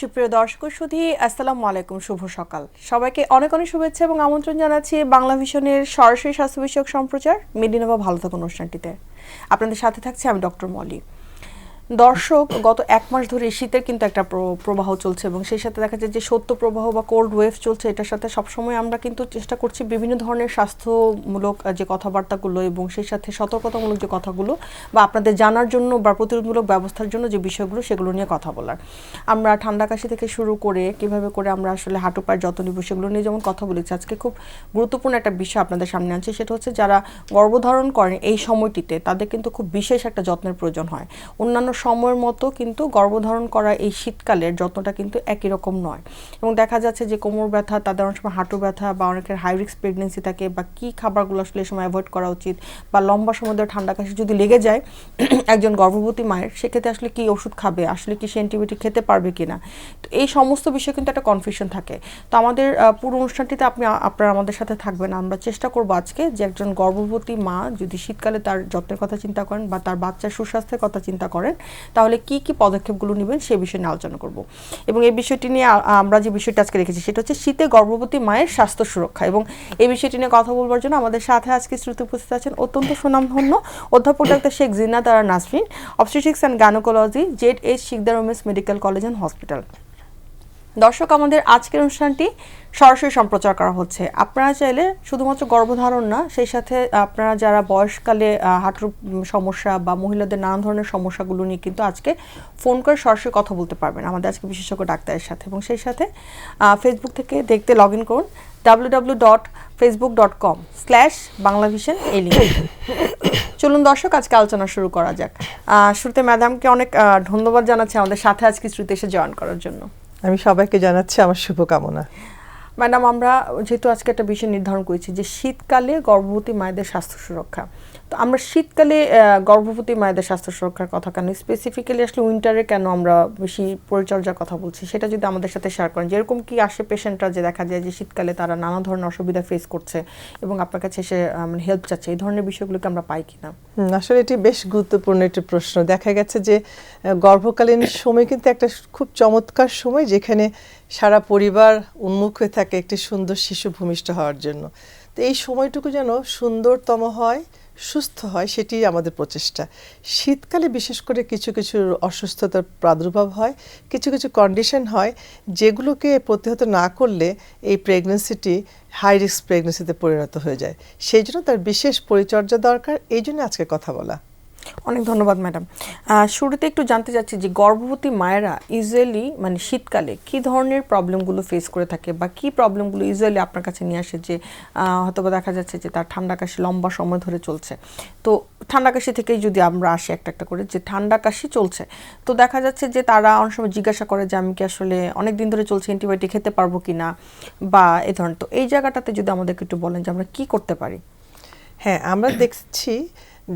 সুপ্রিয় দর্শক সুধী, আসসালামু আলাইকুম, শুভ সকাল। সবাইকে অনেক অনেক শুভেচ্ছা এবং আমন্ত্রণ জানাচ্ছি বাংলা ভিশনের সরাসরি স্বাস্থ্য বিষয়ক সম্প্রচার মেডিনোভা ভালো থাকুন অনুষ্ঠানটিতে। আপনাদের সাথে থাকছি আমি ডক্টর মলি। দর্শক, গত এক মাস ধরে শীতের কিন্তু একটা প্রবাহ চলছে এবং সেই সাথে দেখা যায় যে সত্য প্রবাহ বা কোল্ড ওয়েভ চলছে। এটার সাথে সবসময় আমরা কিন্তু চেষ্টা করছি বিভিন্ন ধরনের স্বাস্থ্যমূলক যে কথাবার্তাগুলো এবং সেই সাথে সতর্কতামূলক যে কথাগুলো বা আপনাদের জানার জন্য বা প্রতিরোধমূলক ব্যবস্থার জন্য যে বিষয়গুলো সেগুলো নিয়ে কথা বলার। আমরা ঠান্ডা কাশি থেকে শুরু করে কিভাবে করে আমরা আসলে হাঁটু পায়ের যত্ন নিব সেগুলো নিয়ে যেমন কথা বলেছি। আজকে খুব গুরুত্বপূর্ণ একটা বিষয় আপনাদের সামনে আনছে, সেটা হচ্ছে যারা গর্ভধারণ করেন এই সময়টিতে তাদের কিন্তু খুব বিশেষ একটা যত্নের প্রয়োজন হয়। অন্যান্য সময়ের মতো কিন্তু গর্ভধারণ করা এই শীতকালের যত্নটা কিন্তু একই রকম নয় এবং দেখা যাচ্ছে যে কোমর ব্যথা, তাদের অনেক সময় হাঁটু ব্যথা বা অনেকের হাই রিস্ক প্রেগনেন্সি থাকে বা কী খাবারগুলো আসলে এই সময় অ্যাভয়েড করা উচিত বা লম্বা সময় ধরে ঠান্ডা কাশি যদি লেগে যায় একজন গর্ভবতী মায়ের, সেক্ষেত্রে আসলে কি ওষুধ খাবে, আসলে কি সে অ্যান্টিবায়োটিক খেতে পারবে কিনা। তো এই সমস্ত বিষয়ে কিন্তু একটা কনফিউশন থাকে। তো আমাদের পুরো অনুষ্ঠানটিতে আপনারা আমাদের সাথে থাকবেন। আমরা চেষ্টা করব আজকে যে একজন গর্ভবতী মা যদি শীতকালে তার যত্নের কথা চিন্তা করেন বা তার বাচ্চার সুস্বাস্থ্যের কথা চিন্তা করেন তাহলে কি কি পদক্ষেপগুলো নেবেন সে বিষয়ে নিয়ে আলোচনা করব। এবং এই বিষয়টি নিয়ে আমরা যে বিষয়টা আজকে রেখেছি সেটা হচ্ছে শীতে গর্ভবতী মায়ের স্বাস্থ্য সুরক্ষা। এবং এই বিষয়টি নিয়ে কথা বলবার জন্য আমাদের সাথে আজকে শ্রুতি উপস্থিত আছেন অত্যন্ত সুনামধন্য অধ্যাপক doctor Sheikh Jinnat Ara Nasrin, obstetrics and gynaecology, Z H Sikder women's medical college and hospital. দর্শক, আমাদের আজকের অনুষ্ঠানটি সরাসরি সম্প্রচার করা হচ্ছে। আপনারা চাইলে শুধুমাত্র গর্ভধারণ না, সেই সাথে আপনারা যারা বয়সকালে হাঁটুর সমস্যা বা মহিলাদের নানান ধরনের সমস্যাগুলো নিয়ে কিন্তু আজকে ফোন করে সরাসরি কথা বলতে পারবেন আমাদের আজকে বিশেষজ্ঞ ডাক্তারের সাথে। এবং সেই সাথে ফেসবুক থেকে দেখতে লগ ইন করুন www.facebook.com/banglavision এই লিঙ্ক। চলুন দর্শক, আজকে আলোচনা শুরু করা যাক। শুরুতে ম্যাডামকে অনেক ধন্যবাদ জানাচ্ছি আমাদের সাথে আজকে শ্রুতি এসে জয়েন করার জন্য। আমি সবাইকে জানাচ্ছি আমার শুভকামনা। ম্যাডাম, আমরা যেহেতু আজকে একটা বিষয় নির্ধারণ করেছি যে শীতকালে গর্ভবতী মায়েদের স্বাস্থ্য সুরক্ষা, তো আমরা শীতকালে গর্ভবতী মায়েদের স্বাস্থ্য সুরক্ষার কথা কেন, স্পেসিফিক্যালি আসলে উইন্টারে কেন আমরা বেশি পরিচর্যার কথা বলছি সেটা যদি আমাদের সাথে শেয়ার করেন। যেরকম কি আসে পেশেন্টরা যে দেখা যায় যে শীতকালে তারা নানা ধরনের অসুবিধা ফেস করছে এবং আপনার কাছে এসে মানে হেল্প চাচ্ছে, এই ধরনের বিষয়গুলোকে আমরা পাই কিনা? আসলে এটি বেশ গুরুত্বপূর্ণ একটি প্রশ্ন। দেখা গেছে যে গর্ভকালীন সময় কিন্তু একটা খুব চমৎকার সময় যেখানে সারা পরিবার উন্মুখ হয়ে থাকে একটি সুন্দর শিশু ভূমিষ্ঠ হওয়ার জন্য। তো এই সময়টুকু যেন সুন্দরতম হয়, সুস্থ হয়, সেটি আমাদের প্রচেষ্টা। শীতকালে বিশেষ করে কিছু কিছু অসুস্থতার প্রাদুর্ভাব হয়, কিছু কিছু কন্ডিশন হয় যেগুলোকে প্রতিহত না করলে এই প্রেগনেন্সিটি হাই রিস্ক প্রেগনেন্সিতে পরিণত হয়ে যায়। সেই জন্য তার বিশেষ পরিচর্যা দরকার, এই জন্য আজকে কথা বলা। অনেক ধন্যবাদ ম্যাডাম। শুরুতে একটু জানতে চাচ্ছি যে গর্ভবতী মায়েরা ইউজুয়ালি মানে শীতকালে কী ধরনের প্রবলেমগুলো ফেস করে থাকে বা কী প্রবলেমগুলো ইউজুয়ালি আপনার কাছে নিয়ে আসে, যে হয়তো দেখা যাচ্ছে যে তার ঠান্ডা কাশি লম্বা সময় ধরে চলছে। তো ঠান্ডা কাশি থেকেই যদি আমরা আসি একটা একটা করে, যে ঠান্ডা কাশি চলছে, তো দেখা যাচ্ছে যে তারা অনেক সময় জিজ্ঞাসা করে যে আমি কি আসলে অনেক দিন ধরে চলছে অ্যান্টিবায়োটিক খেতে পারবো কি না বা এই ধরনের। তো এই জায়গাটাতে যদি আমাদেরকে একটু বলেন যে আমরা কী করতে পারি। হ্যাঁ, আমরা দেখছি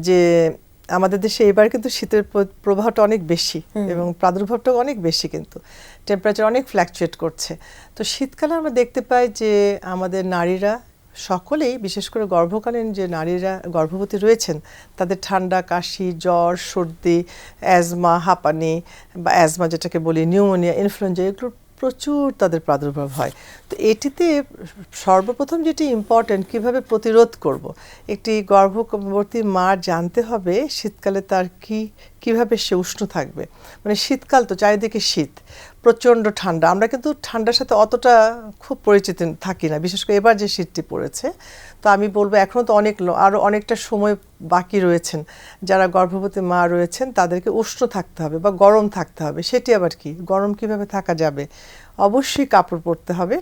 যে আমাদের দেশে এবার কিন্তু শীতের প্রবাহটা অনেক বেশি এবং প্রাদুর্ভাবটা অনেক বেশি, কিন্তু টেম্পারেচার অনেক ফ্ল্যাকচুয়েট করছে। তো শীতকালে আমরা দেখতে পাই যে আমাদের নারীরা সকলেই, বিশেষ করে গর্ভকালীন যে নারীরা গর্ভবতী রয়েছেন, তাদের ঠান্ডা কাশি, জ্বর, সর্দি, অ্যাজমা, হাঁপানি বা অ্যাজমা যেটাকে বলি, নিউমোনিয়া, ইনফ্লুয়েঞ্জা, এগুলোর প্রচুর তাদের প্রাদুর্ভাব হয়। তো এটিতে সর্বপ্রথম যেটি ইম্পর্ট্যান্ট, কিভাবে প্রতিরোধ করব। একটি গর্ভবতী মা জানতে হবে শীতকালে তার কিভাবে সে উষ্ণ থাকবে। মানে শীতকাল তো চারিদিকে শীত, প্রচণ্ড ঠান্ডা, আমরা কিন্তু ঠান্ডার সাথে অতটা খুব পরিচিত থাকি না, বিশেষ করে এবার যে শীতটি পড়েছে। তো আমি বলবো এখনও তো আরও অনেকটা সময় বাকি রয়েছেন, যারা গর্ভবতী মা রয়েছেন তাদেরকে উষ্ণ থাকতে হবে বা গরম থাকতে হবে। সেটি আবার কি, গরম কিভাবে থাকা যাবে, অবশ্যই কাপড় পরতে হবে।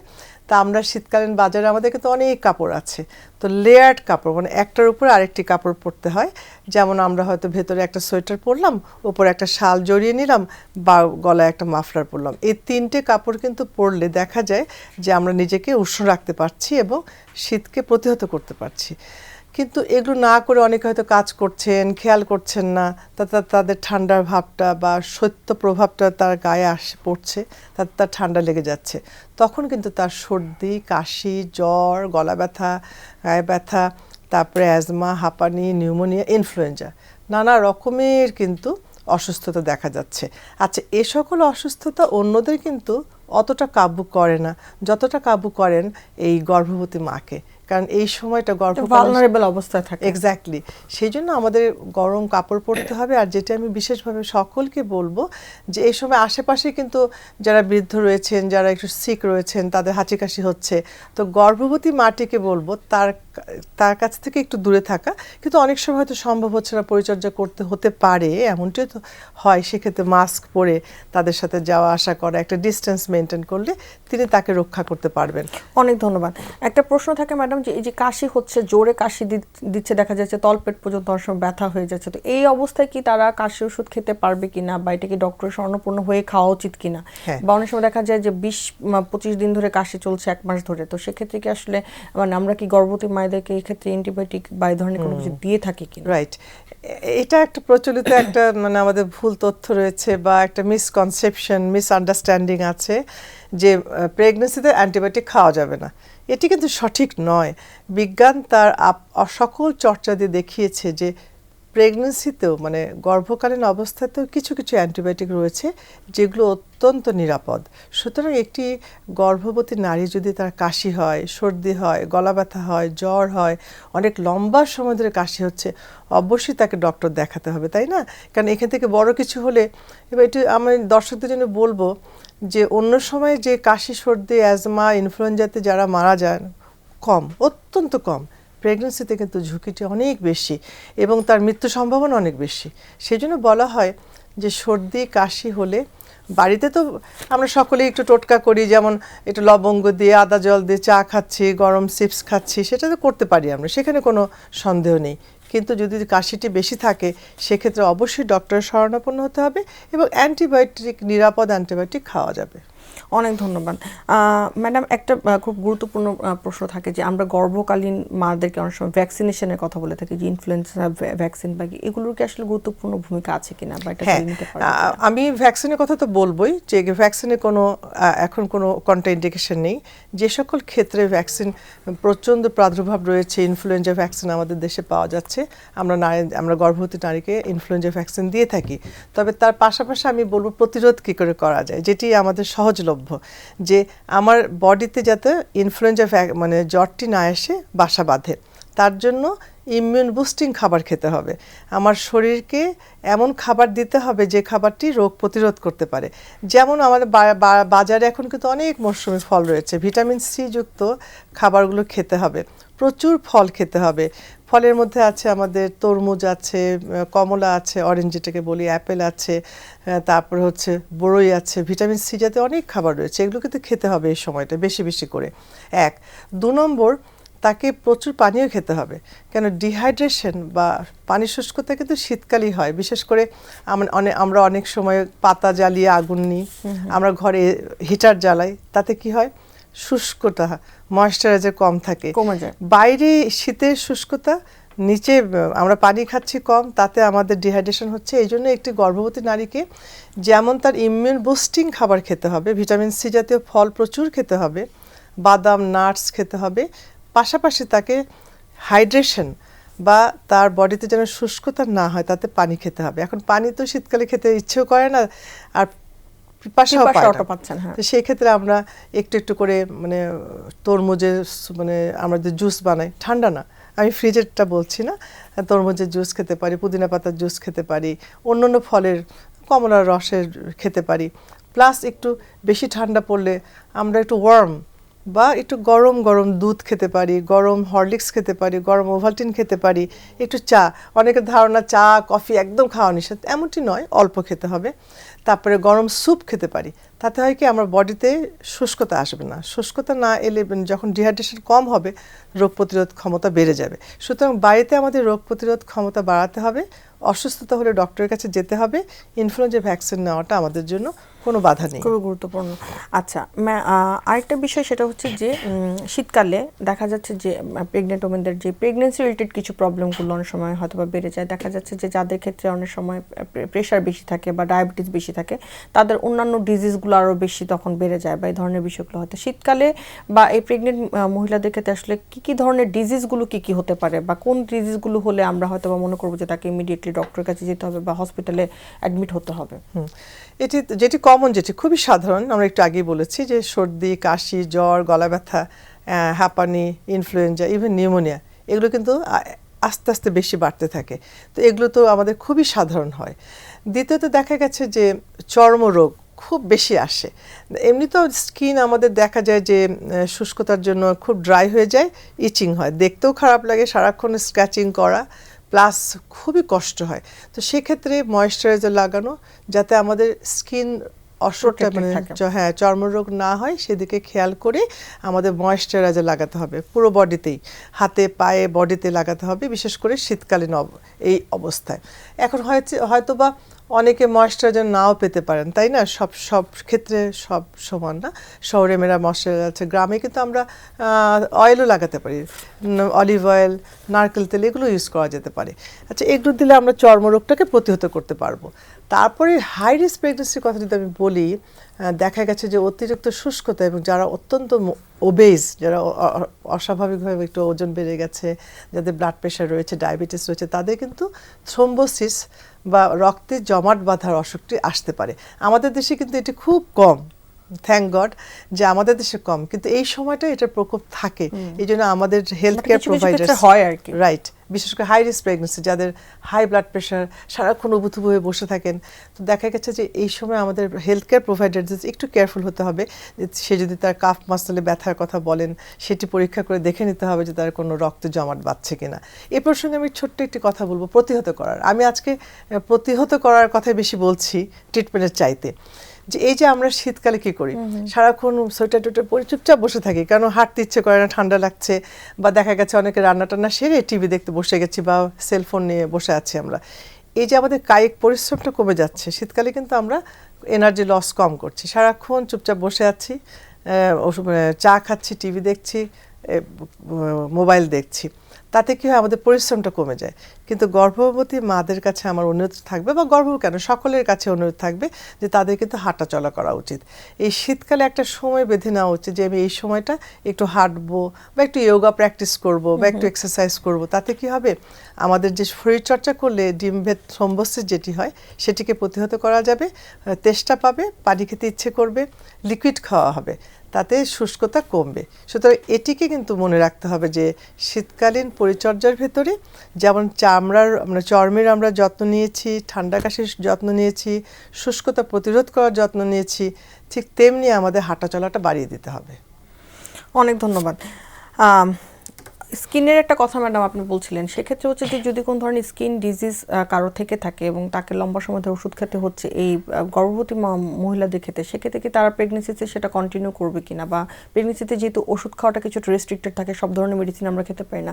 তা আমরা শীতকালীন বাজারে আমাদের কিন্তু অনেক কাপড় আছে, তো লেয়ার্ড কাপড়, মানে একটার উপরে আরেকটি কাপড় পরতে হয়। যেমন আমরা হয়তো ভেতরে একটা সোয়েটার পরলাম, উপরে একটা শাল জড়িয়ে নিলাম বা গলায় একটা মাফলার পরলাম। এই তিনটে কাপড় কিন্তু পরলে দেখা যায় যে আমরা নিজেকে উষ্ণ রাখতে পারছি এবং শীতকে প্রতিহত করতে পারছি। কিন্তু এগুলো না করে অনেকে হয়তো কাজ করছেন, খেয়াল করছেন না, তাদের ঠান্ডার ভাবটা বা শৈত্য প্রভাবটা তার গায়ে পড়ছে, তার ঠান্ডা লেগে যাচ্ছে। তখন কিন্তু তার সর্দি, কাশি, জ্বর, গলা ব্যথা, গায়ে ব্যথা, তারপরে অ্যাজমা, হাঁপানি, নিউমোনিয়া, ইনফ্লুয়েঞ্জা, নানা রকমের কিন্তু অসুস্থতা দেখা যাচ্ছে। আচ্ছা, এ সকল অসুস্থতা অন্যদের কিন্তু অতটা কাবু করে না যতটা কাবু করেন এই গর্ভবতী মাকে, কারণ এই সময়টা ভালনারেবল অবস্থায় থাকে। এক্স্যাক্টলি, সেই জন্য আমাদের গরম কাপড় পরতে হবে। আর যেটা আমি বিশেষভাবে সকলকে বলবো যে এই সময় আশেপাশে কিন্তু যারা বৃদ্ধ রয়েছেন, যারা একটু সিক রয়েছেন, তাদের হাঁচি কাশি হচ্ছে, তো গর্ভবতী মাটিকে বলবো তার কাছ থেকে একটু দূরে থাকা। কিন্তু অনেক সময় হয়তো সম্ভব হচ্ছে না, পরিচর্যা করতে হতে পারে, এমনটিও তো হয়, সেক্ষেত্রে মাস্ক পরে তাদের সাথে যাওয়া আসা করা, একটা ডিস্টেন্স মেনটেন করলে তিনি তাকে রক্ষা করতে পারবেন। অনেক ধন্যবাদ। একটা প্রশ্ন থাকে ম্যাডাম, যে এই যে কাশি হচ্ছে, জোরে কাশি দিচ্ছে, দেখা যাচ্ছে তলপেট পর্যন্ত অনেক সময় ব্যথা হয়ে যাচ্ছে, তো এই অবস্থায় কি তারা কাশি ওষুধ খেতে পারবে কিনা, বা এটা কি ডক্টরের শরণাপন্ন হয়ে খাওয়া উচিত কিনা? বা অনেক সময় দেখা যায় যে 20-25 দিন ধরে কাশি চলছে, 1 মাস ধরে, তো সেক্ষেত্রে কি আসলে মানে আমরা কি গর্ভবতী মায়েদেরকে এই ক্ষেত্রে অ্যান্টিবায়োটিক বা এই ধরনের কোনো কিছু দিয়ে থাকি কিনা? রাইট, এটা একটা প্রচলিত একটা মানে আমাদের ভুল তথ্য রয়েছে বা একটা মিসকনসেপশন, মিসআন্ডারস্ট্যান্ডিং আছে যে প্রেগন্যান্সিতে অ্যান্টিবায়োটিক খাওয়া যাবে না। এটি কিন্তু সঠিক নয়। বিজ্ঞান তার সকল চর্চা দিয়ে দেখিয়েছে যে প্রেগন্যান্সিতেও মানে গর্ভকালীন অবস্থাতেও কিছু কিছু অ্যান্টিবায়োটিক রয়েছে যেগুলো অত্যন্ত নিরাপদ। সুতরাং একটি গর্ভবতী নারী যদি তার কাশি হয়, সর্দি হয়, গলা ব্যথা হয়, জ্বর হয়, অনেক লম্বা সময় ধরে কাশি হচ্ছে, অবশ্যই তাকে ডক্টর দেখাতে হবে, তাই না? কারণ এখান থেকে বড় কিছু হলে, এবার এটি আমি দর্শকদের জন্য বলবো যে অন্য সময় যে কাশি, সর্দি, অ্যাজমা, ইনফ্লুয়েঞ্জাতে যারা মারা যান কম, অত্যন্ত কম, প্রেগন্যান্সিতে কিন্তু ঝুঁকিটি অনেক বেশি এবং তার মৃত্যু সম্ভাবনা অনেক বেশি। সেই জন্য বলা হয় যে সর্দি কাশি হলে বাড়িতে তো আমরা সকলেই একটু টোটকা করি, যেমন একটু লবঙ্গ দিয়ে, আদা জল দিয়ে চা খাচ্ছি, গরম চিপস খাচ্ছি, সেটা তো করতে পারি আমরা, সেখানে কোনো সন্দেহ নেই। কিন্তু যদি কাশিটি বেশি থাকে সেক্ষেত্রে অবশ্যই ডক্টরের শরণাপন্ন হতে হবে এবং অ্যান্টিবায়োটিক, নিরাপদ অ্যান্টিবায়োটিক খাওয়া যাবে। অনেক ধন্যবাদ ম্যাডাম। একটা খুব গুরুত্বপূর্ণ প্রশ্ন থাকে যে আমরা গর্ভকালীন মাদেরকে অনেক সময় ভ্যাকসিনেশনের কথা বলে থাকি, যে ইনফ্লুয়েঞ্জা ভ্যাকসিন বা এগুলোর কি আসলে গুরুত্বপূর্ণ ভূমিকা আছে কিনা, বা এটা নিতে পারবে কিনা? আমি ভ্যাকসিনের কথা তো বলবোই, যে ভ্যাকসিনে কোনো এখন কোনো কন্ট্রাইন্ডিকেশন নেই। যে সকল ক্ষেত্রে ভ্যাকসিন প্রচণ্ড প্রাদুর্ভাব রয়েছে, ইনফ্লুয়েঞ্জা ভ্যাকসিন আমাদের দেশে পাওয়া যাচ্ছে, আমরা গর্ভবতী নারীকে ইনফ্লুয়েঞ্জা ভ্যাকসিন দিয়ে থাকি। তবে তার পাশাপাশি আমি বলবো প্রতিরোধ কী করে করা যায়, যেটি আমাদের সহজলভ্য, যে আমার বডিতে যাতে ইনফ্লুয়েঞ্জা মানে জ্বরটি না এসে বাসা বাঁধে, তার জন্য ইমিউন বুস্টিং খাবার খেতে হবে। আমার শরীরকে এমন খাবার দিতে হবে যে খাবারটি রোগ প্রতিরোধ করতে পারে। যেমন আমাদের বাজারে এখন কিন্তু অনেক মৌসুমি ফল রয়েছে, ভিটামিন সি যুক্ত খাবারগুলো খেতে হবে, প্রচুর ফল খেতে হবে। ফলের মধ্যে আছে আমাদের তরমুজ আছে, কমলা আছে, অরেঞ্জ যেটাকে বলি, অ্যাপেল আছে, তারপরে হচ্ছে বড়ই আছে, ভিটামিন সি জাতীয় অনেক খাবার রয়েছে, এগুলো কিন্তু খেতে হবে এই সময়টা বেশি বেশি করে। 2 নম্বর, তাকে প্রচুর পানিও খেতে হবে, কেন ডিহাইড্রেশন বা পানি শুষ্কতা কিন্তু শীতকালই হয়। বিশেষ করে আমরা অনেক সময় পাতা জ্বালিয়ে আগুন নিই, আমরা ঘরে হিটার জ্বালাই, তাতে কি হয়, শুষ্কতা, ময়েশ্চারাইজার কম থাকে, কমে যায়। বাইরে শীতের শুষ্কতা, নিচে আমরা পানি খাচ্ছি কম, তাতে আমাদের ডিহাইড্রেশন হচ্ছে। এই জন্য একটি গর্ভবতী নারীকে যেমন তার ইমিউন বুস্টিং খাবার খেতে হবে, ভিটামিন সি জাতীয় ফল প্রচুর খেতে হবে, বাদাম, নাটস খেতে হবে, পাশাপাশি তাকে হাইড্রেশন বা তার বডিতে যেন শুষ্কতা না হয় তাতে পানি খেতে হবে। এখন পানি তো শীতকালে খেতে ইচ্ছেও করে না, আর পিপাসাও পাচ্ছে না। তো সেই ক্ষেত্রে আমরা একটু একটু করে মানে তরমুজের মানে আমরা যে জুস বানাই, ঠান্ডা না, আমি ফ্রিজেরটা বলছি না, তরমুজের জুস খেতে পারি, পুদিনা পাতার জুস খেতে পারি, অন্য ফলের, কমলার রসের খেতে পারি। প্লাস একটু বেশি ঠান্ডা পড়লে আমরা একটু ওয়ার্ম বা একটু গরম গরম দুধ খেতে পারি, গরম হরলিক্স খেতে পারি, গরম ওভালটিন খেতে পারি, একটু চা। অনেকের ধারণা চা কফি একদম খাওয়া নিষেধ, এমনটি নয়, অল্প খেতে হবে। তারপরে গরম স্যুপ খেতে পারি, তাতে হয় কি আমার বডিতে শুষ্কতা আসবে না। শুষ্কতা না এলে যখন ডিহাইড্রেশন কম হবে, রোগ প্রতিরোধ ক্ষমতা বেড়ে যাবে। সুতরাং বাড়িতে আমাদের রোগ প্রতিরোধ ক্ষমতা বাড়াতে হবে, অসুস্থতা হলে ডক্টরের কাছে যেতে হবে, ইনফ্লুয়েঞ্জা ভ্যাকসিন নেওয়াটা আমাদের জন্য কোনো বাধা নেই। খুবই গুরুত্বপূর্ণ। আচ্ছা, আরেকটা বিষয় সেটা হচ্ছে যে শীতকালে দেখা যাচ্ছে যে প্রেগনেন্ট ওমেনদের যে প্রেগনেন্সি রিলেটেড কিছু প্রবলেমগুলো অনেক সময় হয়তো বা বেড়ে যায়। দেখা যাচ্ছে যে যাদের ক্ষেত্রে অনেক সময় প্রেশার বেশি থাকে বা ডায়াবেটিস বেশি থাকে, তাদের অন্যান্য ডিজিজগুলো আরও বেশি তখন বেড়ে যায় বা এই ধরনের বিষয়গুলো হয়তো শীতকালে বা এই প্রেগনেন্ট মহিলাদের ক্ষেত্রে আসলে কি ধরনের ডিজিজগুলো কি হতে পারে বা কোন ডিজিজগুলো হলে আমরা হয়তো বা মনে করবো যে তাকে ইমিডিয়েটলি ডক্টরের কাছে যেতে হবে বা হসপিটালে অ্যাডমিট হতে হবে? যেটি কমন, যেটি খুবই সাধারণ, আমরা একটু আগেই বলেছি যে সর্দি, কাশি, জ্বর, গলা ব্যথা, হাঁপানি, ইনফ্লুয়েঞ্জা, ইভেন নিউমোনিয়া, এগুলো কিন্তু আস্তে আস্তে বেশি বাড়তে থাকে। তো এগুলো তো আমাদের খুবই সাধারণ হয়। দ্বিতীয়ত দেখা গেছে যে চর্মরোগ খুব বেশি আসে। এমনি তো স্কিন আমাদের দেখা যায় যে শুষ্কতার জন্য খুব ড্রাই হয়ে যায়, ইচিং হয়, দেখতেও খারাপ লাগে, সারাক্ষণ স্ক্র্যাচিং করা, প্লাস খুবই কষ্ট হয়। তো সেক্ষেত্রে ময়েশ্চারাইজার লাগানো, যাতে আমাদের স্কিন অসুখটা মানে হ্যাঁ চর্মরোগ না হয় সেদিকে খেয়াল করে আমাদের ময়েশ্চারাইজার লাগাতে হবে পুরো বডিতেই, হাতে, পায়ে, বডিতে লাগাতে হবে, বিশেষ করে শীতকালীন এই অবস্থায়। এখন হয়তো বা অনেকে ময়েশ্চারাইজার নাও পেতে পারেন, তাই না? সব ক্ষেত্রে সব সমান না। শহরে মেয়েরা ময়েশ্চারাইজার আছে, গ্রামে কিন্তু আমরা অয়েলও লাগাতে পারি, অলিভ অয়েল, নারকেল তেল, এগুলো ইউজ করা যেতে পারে। আচ্ছা, এগুলো দিলে আমরা চর্মরোগটাকে প্রতিহত করতে পারবো। তারপরে হাই রিস্ক প্রেগনেন্সির কথা যদি আমি বলি, দেখা গেছে যে অতিরিক্ত শুষ্কতা এবং যারা অত্যন্ত ওবেজ, যারা অস্বাভাবিকভাবে একটু ওজন বেড়ে গেছে, যাদের ব্লাড প্রেশার রয়েছে, ডায়াবেটিস রয়েছে, তাদের কিন্তু থ্রোম্বোসিস বা রক্তে জমাট বাঁধার অসুখটি আসতে পারে। আমাদের দেশে কিন্তু এটি খুব কম, থ্যাংক গড যে আমাদের দেশে কম, কিন্তু এই সময়টা এটার প্রকোপ থাকে। এই জন্য আমাদের হেলথ কেয়ার প্রোভাইডার হয় আর কি, রাইট, বিশেষ করে হাই রিস্ক প্রেগনেন্সি, যাদের হাই ব্লাড প্রেশার, সারাক্ষণ উবুথুবু হয়ে বসে থাকেন, তো দেখা গেছে যে এই সময় আমাদের হেলথ কেয়ার প্রোভাইডারদের একটু কেয়ারফুল হতে হবে। যে সে যদি তার কাফ মাসলে ব্যথার কথা বলেন, সেটি পরীক্ষা করে দেখে নিতে হবে যে তার কোনো রক্ত জমাট বাঁধছে কিনা। এই প্রসঙ্গে আমি ছোট্ট একটি কথা বলবো, প্রতিহত করার। আমি আজকে প্রতিহত করার কথাই বেশি বলছি ট্রিটমেন্টের চাইতে। যে এই যে আমরা শীতকালে কি করি, সারাক্ষণ সোয়েটার টোয়েটার পরে চুপচাপ বসে থাকি, কারণ হাঁটতে ইচ্ছে করে না, ঠান্ডা লাগছে, বা দেখা গেছে অনেকে রান্না টান্না সেরে টিভি দেখতে বসে গেছি বা সেলফোন নিয়ে বসে আছি আমরা। এই যে আমাদের কায়িক পরিশ্রমটা কমে যাচ্ছে, শীতকালে কিন্তু আমরা এনার্জি লস কম করছি, সারাক্ষণ চুপচাপ বসে আছি, চা খাচ্ছি, টিভি দেখছি, মোবাইল দেখছি, তাতে কি হয়, আমাদের পরিশ্রমটা কমে যায়। কিন্তু গর্ভবতী মাদের কাছে আমার অনুরোধ থাকবে, বা কেন সকলের কাছে অনুরোধ থাকবে যে তাদের কিন্তু হাঁটা চলা করা উচিত। এই শীতকালে একটা সময় বেঁধে নেওয়া উচিত যে আমি এই সময়টা একটু হাঁটবো বা একটু যোগা প্র্যাকটিস করব বা একটু এক্সারসাইজ করব। তাতে কি হবে, আমাদের যে শরীরচর্চা করলে ডিম্বের থ্রোম্বোসিস যেটি হয় সেটিকে প্রতিহত করা যাবে, তেষ্টা পাবে, পানি খেতে ইচ্ছে করবে, লিকুইড খাওয়া হবে, তাতে শুষ্কতা কমবে। সুতরাং এটিকে কিন্তু মনে রাখতে হবে যে শীতকালীন পরিচর্যার ভেতরে যেমন চর্মের আমরা যত্ন নিয়েছি, ঠান্ডা কাশির যত্ন নিয়েছি, শুষ্কতা প্রতিরোধ করার যত্ন নিয়েছি, ঠিক তেমনি আমাদের হাঁটা চলাটা বাড়িয়ে দিতে হবে। অনেক ধন্যবাদ। স্কিনের একটা কথা ম্যাডাম আপনি বলছিলেন, সেক্ষেত্রে হচ্ছে যে যদি কোনো ধরনের স্কিন ডিজিজ কারো থেকে থাকে এবং তাকে লম্বা সময় ধরে ওষুধ খেতে হচ্ছে এই গর্ভবতী মহিলাদের ক্ষেত্রে, সেক্ষেত্রে কি তারা প্রেগনেন্সিতে সেটা কন্টিনিউ করবে কিনা, বা প্রেগনেন্সিতে যেহেতু ওষুধ খাওয়াটা কিছুটা রেস্ট্রিক্টেড থাকে, সব ধরনের মেডিসিন আমরা খেতে পারি না,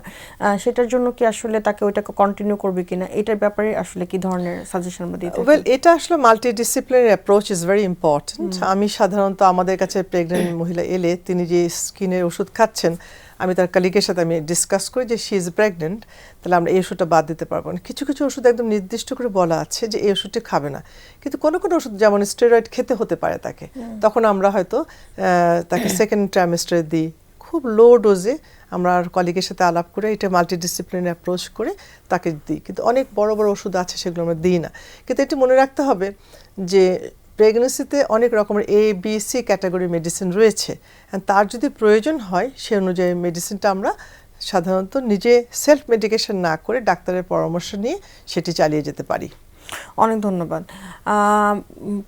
সেটার জন্য কি আসলে তাকে ওইটাকে কন্টিনিউ করবে কিনা, এটার ব্যাপারে আসলে কি ধরনের সাজেশন আমরা দিতে? ওয়েল, এটা আসলে multidisciplinary approach is very important. আমি সাধারণত আমাদের কাছে প্রেগনেন্ট মহিলা এলে তিনি যে স্কিনের ওষুধ খাচ্ছেন, আমি তার কলিগের সাথে আমি ডিসকাস করি যে শি ইজ প্রেগনেন্ট, তাহলে আমরা এই ওষুধটা বাদ দিতে পারবো না। কিছু কিছু ওষুধ একদম নির্দিষ্ট করে বলা আছে যে এই ওষুধটি খাবে না, কিন্তু কোনো কোনো ওষুধ যেমন স্টেরয়েড খেতে হতে পারে তাকে, তখন আমরা হয়তো তাকে সেকেন্ড ট্রাইমেস্টারে দিই, খুব লো ডোজে আমরা কলিগের সাথে আলাপ করে এটা মাল্টিডিসিপ্লিনারি অ্যাপ্রোচ করে তাকে দিই। কিন্তু অনেক বড় বড় ওষুধ আছে, সেগুলো আমরা দিই না। কিন্তু এটি মনে রাখতে হবে যে প্রেগনেন্সিতে অনেক রকমের ABC ক্যাটাগরি মেডিসিন রয়েছে, তার যদি প্রয়োজন হয় সে অনুযায়ী মেডিসিনটা আমরা সাধারণত নিজে সেলফ মেডিকেশন না করে ডাক্তারের পরামর্শ নিয়ে সেটি চালিয়ে যেতে পারি। অনেক ধন্যবাদ।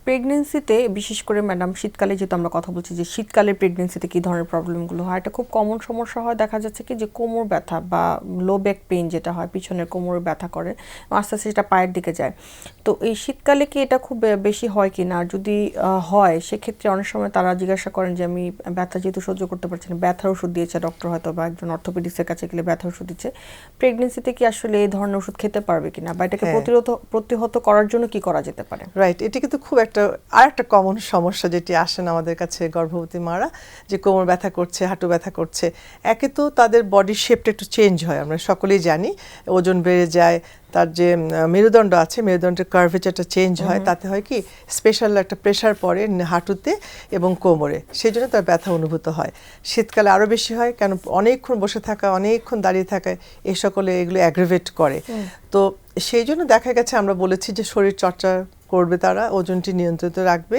প্রেগনেন্সিতে বিশেষ করে ম্যাডাম শীতকালে যেহেতু আমরা কথা বলছি যে শীতকালে প্রেগনেন্সিতে কী ধরনের প্রবলেমগুলো হয়, এটা খুব কমন সমস্যা হয়। দেখা যাচ্ছে কি যে কোমর ব্যথা বা লো ব্যাক পেইন যেটা হয়, পিছনের কোমরে ব্যথা করে, আস্তে আস্তে সেটা পায়ের দিকে যায়। তো এই শীতকালে কি এটা খুব বেশি হয় কি না, যদি হয় সেক্ষেত্রে অনেক সময় তারা জিজ্ঞাসা করেন যে আমি ব্যথা যেহেতু সহ্য করতে পারছি না, ব্যথার ওষুধ দিয়েছে ডক্টর, হয়তো বা একজন অর্থোপেডিক্সের কাছে গেলে ব্যথার ওষুধ দিচ্ছে, প্রেগনেন্সিতে কি আসলে এই ধরনের ওষুধ খেতে পারবে কিনা, বা এটাকে প্রতিহত উন্নত করার জন্য কি করা যেতে পারে? রাইট, এটি কিন্তু খুব একটা কমন সমস্যা যেটি আসেন আমাদের কাছে গর্ভবতী মারা, যে কোমর ব্যথা করছে, হাঁটু ব্যথা করছে। একে তো তাদের বডি শেপটা একটু চেঞ্জ হয়, আমরা সকলেই জানি, ওজন বেড়ে যায়, তার যে মেরুদণ্ড আছে মেরুদণ্ডের কার্ভেচারটা চেঞ্জ হয়, তাতে হয় কি স্পেশাল একটা প্রেশার পড়ে হাঁটুতে এবং কোমরে, সেই জন্য তার ব্যথা অনুভূত হয়। শীতকালে আরও বেশি হয়, কেন অনেকক্ষণ বসে থাকা, অনেকক্ষণ দাঁড়িয়ে থাকা, এই সকলে এগুলো অ্যাগ্রিভেট করে। তো সেই জন্য দেখা গেছে আমরা বলেছি যে শরীর চর্চা করবে, তারা ওজনটি নিয়ন্ত্রিত রাখবে,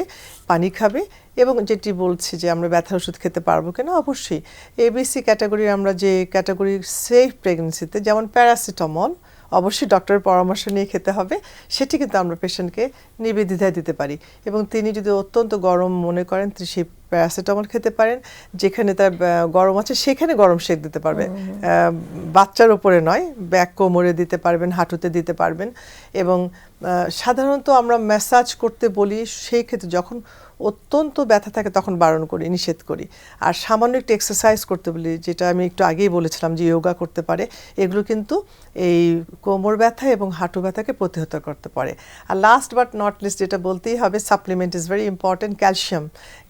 পানি খাবে, এবং যেটি বলছি যে আমরা ব্যথার ওষুধ খেতে পারবো কিনা, অবশ্যই এবিসি ক্যাটাগরির আমরা যে ক্যাটাগরি সেফ প্রেগনেন্সিতে, যেমন প্যারাসিটামল অবশ্যই ডক্টরের পরামর্শ নিয়ে খেতে হবে, সেটি কিন্তু আমরা পেশেন্টকে নির্দ্বিধায় দিতে পারি। এবং তিনি যদি অত্যন্ত গরম মনে করেন তিনি সেই প্যারাসিটামল খেতে পারেন, যেখানে তার গরম আছে সেখানে গরম সেক দিতে পারবে, বাচ্চার উপরে নয়, ব্যাক কোমরে দিতে পারবেন, হাঁটুতে দিতে পারবেন। এবং সাধারণত আমরা ম্যাসাজ করতে বলি সেই ক্ষেত্রে যখন অত্যন্ত ব্যথা থাকে তখন বারণ করি, নিষেধ করি। আর সামান্য একটু এক্সারসাইজ করতে বলি, যেটা আমি একটু আগেই বলেছিলাম যে যোগা করতে পারে, এগুলো কিন্তু এই কোমর ব্যথা এবং হাঁটু ব্যথাকে প্রতিহত করতে পারে। আর লাস্ট বাট নট লিস্ট যেটা বলতেই হবে, supplement is very important,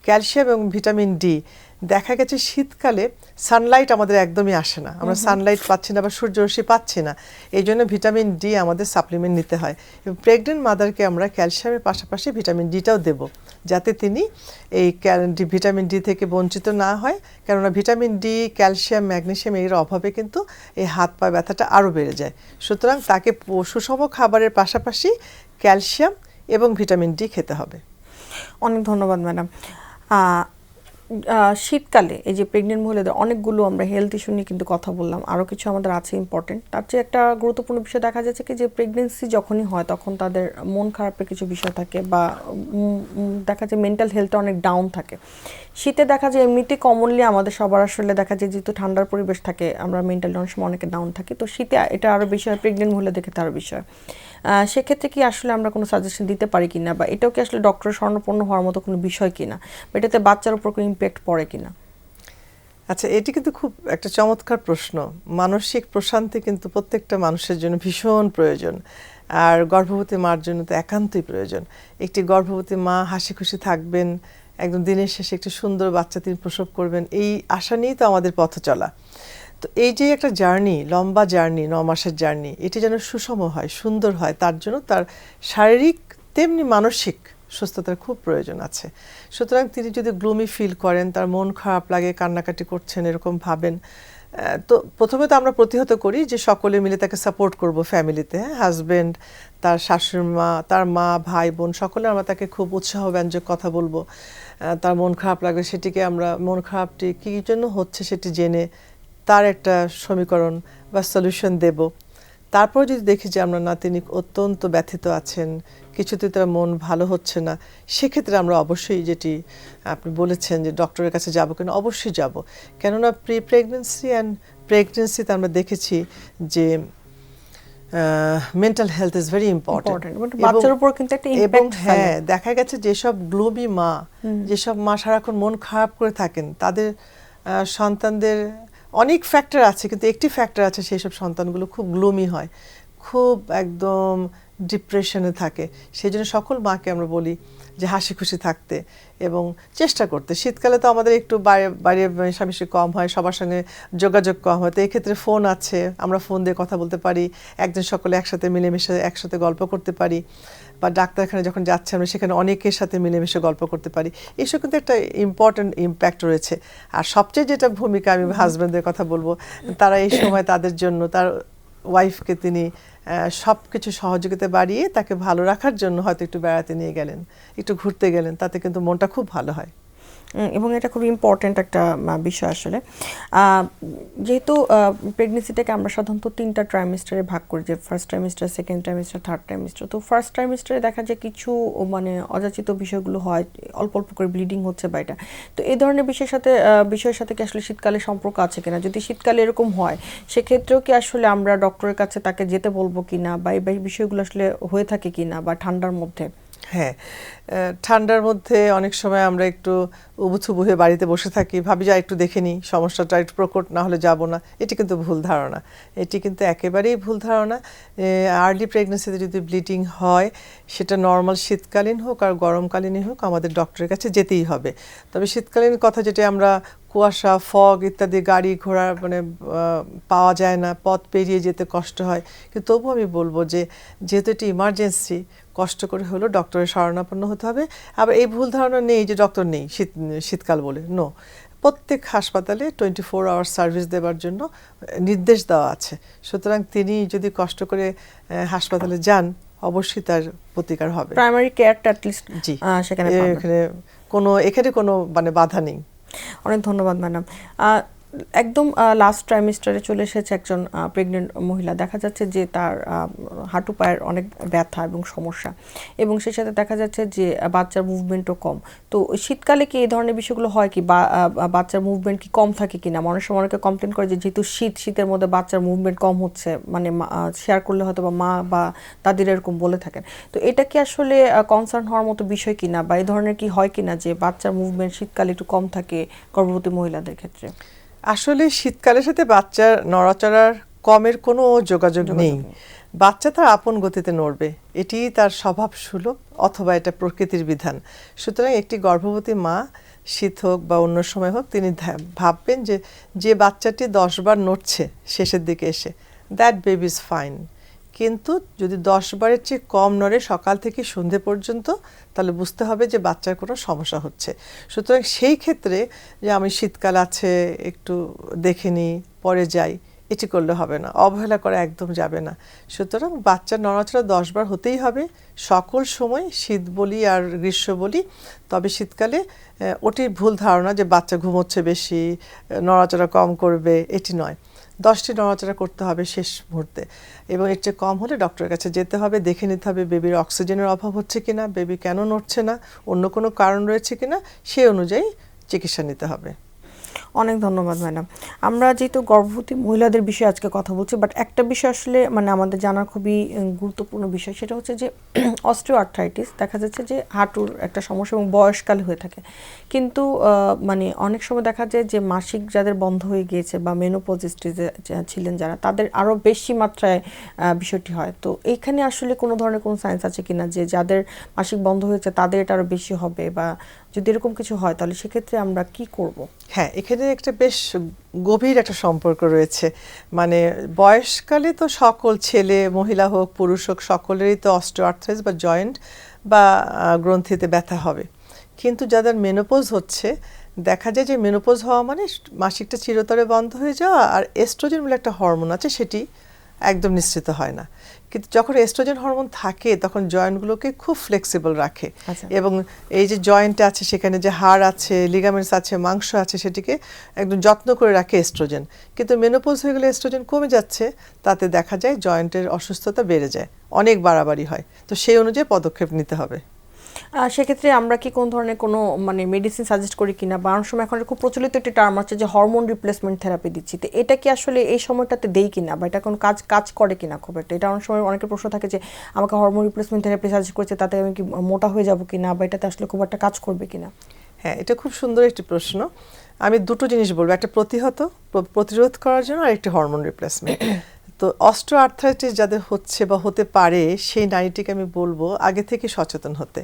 calcium এবং ভিটামিন ডি। দেখা গেছে শীতকালে সানলাইট আমাদের একদমই আসে না, আমরা সানলাইট পাচ্ছি না বা সূর্যরশ্মি পাচ্ছি না, এই জন্য ভিটামিন ডি আমাদের সাপ্লিমেন্ট নিতে হয়। এবং প্রেগনেন্ট মাদারকে আমরা ক্যালসিয়ামের পাশাপাশি ভিটামিন ডিটাও দেব, যাতে তিনি এই ভিটামিন ডি থেকে বঞ্চিত না হয়, কেননা ভিটামিন ডি, ক্যালসিয়াম, ম্যাগনেসিয়াম এর অভাবে কিন্তু এই হাত পা ব্যথাটা আরও বেড়ে যায়। সুতরাং তাকে সুষম খাবারের পাশাপাশি ক্যালসিয়াম এবং ভিটামিন ডি খেতে হবে। অনেক ধন্যবাদ ম্যাডাম। শীতকালে এই যে প্রেগনেন্ট মহিলাদের অনেকগুলো আমরা হেলথ ইস্যু নিয়ে কিন্তু কথা বললাম, আরও কিছু আমাদের আছে ইম্পর্টেন্ট। তার চেয়ে একটা গুরুত্বপূর্ণ বিষয় দেখা যাচ্ছে কি যে প্রেগনেন্সি যখনই হয় তখন তাদের মন খারাপের কিছু বিষয় থাকে, বা দেখা যায় মেন্টাল হেলথটা অনেক ডাউন থাকে। শীতে দেখা যায় এমনিতে কমনলি আমাদের সবার আসলে দেখা যায় যেহেতু ঠান্ডার পরিবেশ থাকে, আমরা মেন্টালি অনেক সময় অনেকে ডাউন থাকি, তো শীতে এটা আরও বেশি হয়, প্রেগনেন্ট মহিলাদের ক্ষেত্রে আরও বেশি হয়। সেক্ষেত্রে কি আসলে আমরা কোনো সাজেশন দিতে পারি কিনা, বা এটাও কি আসলে ডক্টরের শরণাপন্ন হওয়ার মতো কোনো বিষয় কিনা, বা এটাতে বাচ্চার উপর কোনো ইম্প্যাক্ট পড়ে কিনা? আচ্ছা, এটি কিন্তু খুব একটা চমৎকার প্রশ্ন। মানসিক প্রশান্তি কিন্তু প্রত্যেকটা মানুষের জন্য ভীষণ প্রয়োজন, আর গর্ভবতী মার জন্য তো একান্তই প্রয়োজন। একটি গর্ভবতী মা হাসি খুশি থাকবেন, একদম দিনের শেষে একটি সুন্দর বাচ্চা তিনি প্রসব করবেন, এই আশা নিয়েই তো আমাদের পথ চলা। তো এই যে একটা জার্নি, লম্বা জার্নি, 9 মাসের জার্নি, এটি যেন সুষম হয়, সুন্দর হয়, তার জন্য তার শারীরিক তেমনি মানসিক সুস্থতার খুব প্রয়োজন আছে। সুতরাং তিনি যদি গ্লুমি ফিল করেন, তার মন খারাপ লাগে, কান্নাকাটি করছেন এরকম ভাবেন, তো প্রথমে তো আমরা প্রতিহত করি যে সকলে মিলে তাকে সাপোর্ট করব ফ্যামিলিতে, হাজব্যান্ড, তার শাশুড়ি মা, তার মা, ভাই বোন, সকলে আমরা তাকে খুব উৎসাহব্যঞ্জক কথা বলবো। তার মন খারাপ লাগবে, সেটিকে আমরা মন খারাপটি কী জন্য হচ্ছে সেটি জেনে তার একটা সমীকরণ বা সলিউশন দেব। তারপর যদি দেখি যে আমরা না, তিনি অত্যন্ত ব্যথিত আছেন, কিছুতে তার মন ভালো হচ্ছে না, সেক্ষেত্রে আমরা অবশ্যই, যেটি আপনি বলেছেন যে ডক্টরের কাছে যাবো কিনা, অবশ্যই যাব। কেননা প্রেগনেন্সি অ্যান্ড প্রেগনেন্সিতে আমরা দেখেছি যে mental health is very important, বাচ্চার উপর কিন্তু একটা ইম্প্যাক্ট ফেলে। হ্যাঁ, দেখা গেছে যেসব গ্লোমি মা, যেসব মা সারাক্ষণ মন খারাপ করে থাকেন, তাদের সন্তানদের অনেক ফ্যাক্টর আছে, কিন্তু একটি ফ্যাক্টর আছে, সেই সব সন্তানগুলো খুব গ্লুমি হয়, খুব একদম ডিপ্রেশনে থাকে। সেই জন্য সকল মাকে আমরা বলি যে হাসি খুশি থাকতে এবং চেষ্টা করতে। শীতকালে তো আমাদের একটু বাইরে মিশামিশি কম হয়, সবার সঙ্গে যোগাযোগ কম হয়, তো এই ক্ষেত্রে ফোন আছে, আমরা ফোন দিয়ে কথা বলতে পারি, একজন সকলে একসাথে মিলেমিশে একসাথে গল্প করতে পারি, বা ডাক্তারখানে যখন যাচ্ছে আমরা সেখানে অনেকের সাথে মিলেমিশে গল্প করতে পারি। এইসব কিন্তু একটা ইম্পর্টেন্ট ইম্প্যাক্ট রয়েছে। আর সবচেয়ে যেটা ভূমিকা, আমি হাজব্যান্ডের কথা বলবো, তারা এই সময় তাদের জন্য তার ওয়াইফকে তিনি সব কিছু সহযোগিতা বাড়িয়ে তাকে ভালো রাখার জন্য হয়তো একটু বেড়াতে নিয়ে গেলেন, একটু ঘুরতে গেলেন, তাতে কিন্তু মনটা খুব ভালো হয়। এবং এটা খুব ইম্পর্ট্যান্ট একটা বিষয় আসলে। যেহেতু প্রেগনেন্সিটাকে আমরা সাধারণত 3টা ট্রাইমেস্টারে ভাগ করি, যে first trimester, second trimester, third trimester. তো ফার্স্ট ট্রাইমেস্টারে দেখা যায় কিছু মানে অযাচিত বিষয়গুলো হয়, অল্প অল্প করে ব্লিডিং হচ্ছে বা এটা। তো এই ধরনের বিষয়ের সাথে কি আসলে শীতকালে সম্পর্ক আছে কিনা? যদি শীতকালে এরকম হয় সেক্ষেত্রেও কি আসলে আমরা ডক্টরের কাছে তাকে যেতে বলবো কিনা, বা এই বিষয়গুলো আসলে হয়ে থাকে কিনা, বা ঠান্ডার মধ্যে? হ্যাঁ, ঠান্ডার মধ্যে অনেক সময় আমরা একটু উবুথুবু হয়ে বাড়িতে বসে থাকি, ভাবি যে একটু দেখে নিই, সমস্যাটা একটু প্রকট না হলে যাব না। এটি কিন্তু ভুল ধারণা, এটি কিন্তু একেবারেই ভুল ধারণা। আর্লি প্রেগনেন্সিতে যদি ব্লিডিং হয়, সেটা নর্মাল শীতকালীন হোক আর গরমকালীনই হোক, আমাদের ডক্টরের কাছে যেতেই হবে। তবে শীতকালীন কথা, যেটা আমরা কুয়াশা, ফগ ইত্যাদি, গাড়ি ঘোড়া মানে পাওয়া যায় না, পথ পেরিয়ে যেতে কষ্ট হয়, কিন্তু তবুও আমি বলবো যে যেহেতু এটি ইমার্জেন্সি, কষ্ট করে হলেও ডক্টরের শরণাপন্ন হতে হবে। আবার এই ভুল ধারণা নেই যে ডক্টর নেই শীতকাল বলে, নো। প্রত্যেক হাসপাতালে 24 আওয়ার সার্ভিস দেওয়ার জন্য নির্দেশ দেওয়া আছে। সুতরাং তিনি যদি কষ্ট করে হাসপাতালে যান, অবশ্যই তার প্রতিকার হবে। প্রাইমারি কেয়ারটা অ্যাটলিস্ট জি, সেখানে এখানে কোনো মানে বাধা নেই। অনেক ধন্যবাদ ম্যাডাম। একদম লাস্ট ট্রাইমিস্টারে চলে এসেছে একজন প্রেগনেন্ট মহিলা, দেখা যাচ্ছে যে তার হাঁটু পায়ের অনেক ব্যথা এবং সমস্যা, এবং সেই সাথে দেখা যাচ্ছে যে বাচ্চার মুভমেন্টও কম। তো শীতকালে কি এই ধরনের বিষয়গুলো হয় কি, বা বাচ্চার মুভমেন্ট কি কম থাকে কিনা? অনেক সময় অনেকে কমপ্লেন করে যে যেহেতু শীতের মধ্যে বাচ্চার মুভমেন্ট কম হচ্ছে, মানে শেয়ার করলে হয়তো বা মা বা দাদিরা এরকম বলে থাকেন। তো এটা কি আসলে কনসার্ন হওয়ার মতো বিষয় কিনা, বা এই ধরনের কি হয় কিনা যে বাচ্চার মুভমেন্ট শীতকালে একটু কম থাকে গর্ভবতী মহিলাদের ক্ষেত্রে? আসলে শীতকালের সাথে বাচ্চার নড়াচড়ার কমের কোনো যোগাযোগ নেই। বাচ্চা তার আপন গতিতে নড়বে, এটি তার স্বভাব সুলভ, অথবা এটা প্রকৃতির বিধান। সুতরাং একটি গর্ভবতী মা, শীত হোক বা অন্য সময় হোক, তিনি ভাববেন যে যে বাচ্চাটি 10 বার নড়ছে শেষের দিকে এসে, দ্যাট বেবি ইজ ফাইন। কিন্তু যদি 10 বারের চেয়ে কম নড়ে সকাল থেকে সন্ধে পর্যন্ত, তাহলে বুঝতে হবে যে বাচ্চার কোনো সমস্যা হচ্ছে। সুতরাং সেই ক্ষেত্রে যে আমি শীতকাল আছে একটু দেখে নিই, পরে যাই, এটি করলে হবে না, অবহেলা করা একদম যাবে না। সুতরাং বাচ্চার নড়াচড়া 10 বার হতেই হবে সকল সময়, শীত বলি আর গ্রীষ্ম বলি। তবে শীতকালে ওটি ভুল ধারণা যে বাচ্চা ঘুমোচ্ছে বেশি, নড়াচড়া কম করবে, এটি নয়। 10টি নড়াচড়া করতে হবে শেষ মুহূর্তে, এবং এর চেয়ে কম হলে ডক্টরের কাছে যেতে হবে, দেখে নিতে হবে বেবির অক্সিজেনের অভাব হচ্ছে কিনা, বেবি কেন নড়ছে না, অন্য কোনো কারণ রয়েছে কিনা, সেই অনুযায়ী চিকিৎসা নিতে হবে। অনেক ধন্যবাদ ম্যাডাম। আমরা যেহেতু গর্ভবতী মহিলাদের বিষয়ে আজকে কথা বলছি, বাট একটা বিষয় আসলে মানে আমাদের জানার খুবই গুরুত্বপূর্ণ বিষয়, সেটা হচ্ছে যে অস্টিও আর্থ্রাইটিস দেখা যাচ্ছে যে হাঁটুর একটা সমস্যা এবং বয়সকালে হয়ে থাকে। কিন্তু মানে অনেক সময় দেখা যায় যে মাসিক যাদের বন্ধ হয়ে গিয়েছে বা মেনোপজ স্টেজে ছিলেন যারা, তাদের আরও বেশি মাত্রায় বিষয়টি হয়। তো এইখানে আসলে কোনো ধরনের কোনো সায়েন্স আছে কিনা যে যাদের মাসিক বন্ধ হয়েছে তাদের এটা আরও বেশি হবে, বা যদি এরকম কিছু হয় তাহলে সেক্ষেত্রে আমরা কি করব? হ্যাঁ, এখানে একটা বেশ গভীর একটা সম্পর্ক রয়েছে। মানে বয়সকালে তো সকল ছেলে মহিলা হোক পুরুষ হোক, সকলেরই তো অস্টিওআর্থ্রাইটিস বা জয়েন্ট বা গ্রন্থিতে ব্যথা হবে। কিন্তু যাদের মেনোপজ হচ্ছে, দেখা যায় যে মেনোপজ হওয়া মানে মাসিকটা চিরতরে বন্ধ হয়ে যাওয়া, আর এস্ট্রোজেন বলে একটা হরমোন আছে, সেটি একদম নিঃসৃত হয় না। কিন্তু যখন এস্ট্রোজেন হরমোন থাকে তখন জয়েন্টগুলোকে খুব ফ্লেক্সিবল রাখে, এবং এই যে জয়েন্ট আছে সেখানে যে হাড় আছে, লিগামেন্টস আছে, মাংস আছে, সেটিকে একদম যত্ন করে রাখে এস্ট্রোজেন। কিন্তু মেনোপজ হয়ে গেলে এস্ট্রোজেন কমে যাচ্ছে, তাতে দেখা যায় জয়েন্টের অসুস্থতা বেড়ে যায়, অনেক বাড়াবাড়ি হয়। তো সেই অনুযায়ী পদক্ষেপ নিতে হবে। সেক্ষেত্রে আমরা কি কোন ধরনের কোনো মানে মেডিসিন সাজেস্ট করি কিনা, বা অনেক সময় এখন খুব প্রচলিত একটি টার্ম আছে যে হরমোন রিপ্লেসমেন্ট থেরাপি দিচ্ছি, তো এটা কি আসলে এই সময়টাতে দেই কিনা, বা এটা কোনো কাজ করে কিনা খুব একটা? এটা অনেক সময় অনেকের প্রশ্ন থাকে যে আমাকে হরমোন রিপ্লেসমেন্ট থেরাপি সাজেস্ট করছে, তাতে আমি কি মোটা হয়ে যাব কিনা, বা এটাতে আসলে খুব একটা কাজ করবে কিনা? হ্যাঁ, এটা খুব সুন্দর একটি প্রশ্ন। আমি দুটো জিনিস বলবো, একটা প্রতিরোধ করার জন্য, আর একটি হরমোন রিপ্লেসমেন্ট। তো অস্টিওআর্থ্রাইটিস যাদের হচ্ছে বা হতে পারে, সেই নারীটিকে আমি বলবো আগে থেকে সচেতন হতে।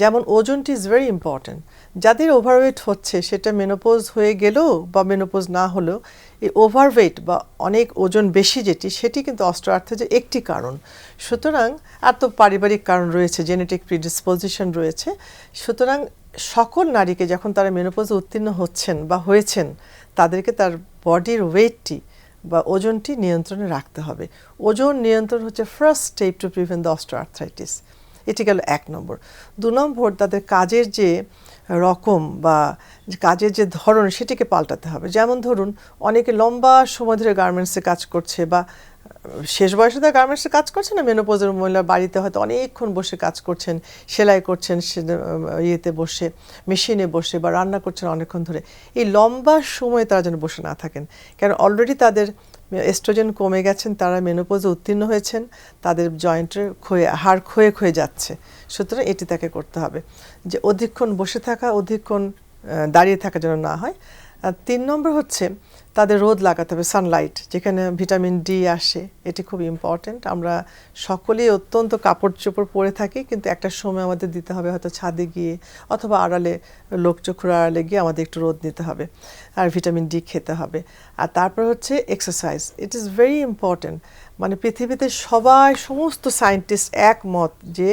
যেমন ওজনটি ইজ ভেরি ইম্পর্ট্যান্ট। যাদের ওভারওয়েট হচ্ছে, সেটা মেনোপজ হয়ে গেলেও বা মেনোপজ না হলেও, এই ওভারওয়েট বা অনেক ওজন বেশি সেটি কিন্তু অস্টিওআর্থ্রাইটিসের একটি কারণ। সুতরাং আর তো পারিবারিক কারণ রয়েছে, জেনেটিক প্রিডিসপোজিশন রয়েছে। সুতরাং সকল নারীকে যখন তারা মেনোপজে উত্তীর্ণ হচ্ছেন বা হয়েছেন, তাদেরকে তার বডির ওয়েটটি বা ওজনটি নিয়ন্ত্রণে রাখতে হবে। ওজন নিয়ন্ত্রণ হচ্ছে first step to prevent the osteoarthritis. এটি গেল 1 নম্বর। 2 নম্বর, তাদের কাজের যে রকম বা কাজের যে ধরন, সেটিকে পাল্টাতে হবে। যেমন ধরুন, অনেকে লম্বা সময় ধরে গার্মেন্টসে কাজ করছে, বা শেষ বয়সে তারা গার্মেন্টসে কাজ করছে না, মেনোপজের মহিলা বাড়িতে হয়তো অনেকক্ষণ বসে কাজ করছেন, সেলাই করছেন ইয়েতে বসে, মেশিনে বসে, বা রান্না করছেন অনেকক্ষণ ধরে। এই লম্বা সময় তারা যেন বসে না থাকেন, কারণ অলরেডি তাদের এস্ট্রোজেন কমে গেছেন, তারা মেনোপজে উত্তীর্ণ হয়েছেন, তাদের জয়েন্টের হাড় ক্ষয়ে যাচ্ছে। সুতরাং এটি তাকে করতে হবে যে অধিকক্ষণ বসে থাকা, অধিকক্ষণ দাঁড়িয়ে থাকা যেন না হয়। আর 3 নম্বর হচ্ছে তাদের রোদ লাগাতে হবে, সানলাইট, যেখানে ভিটামিন ডি আসে, এটি খুব ইম্পর্ট্যান্ট। আমরা সকলেই অত্যন্ত কাপড় চোপড় পরে থাকি, কিন্তু একটা সময় আমাদের দিতে হবে, হয়তো ছাদে গিয়ে অথবা আড়ালে, লোকচক্ষুর আড়ালে গিয়ে আমাদের একটু রোদ নিতে হবে, আর ভিটামিন ডি খেতে হবে। আর তারপর হচ্ছে exercise, it is very important. মানে পৃথিবীতে সমস্ত সায়েন্টিস্ট একমত যে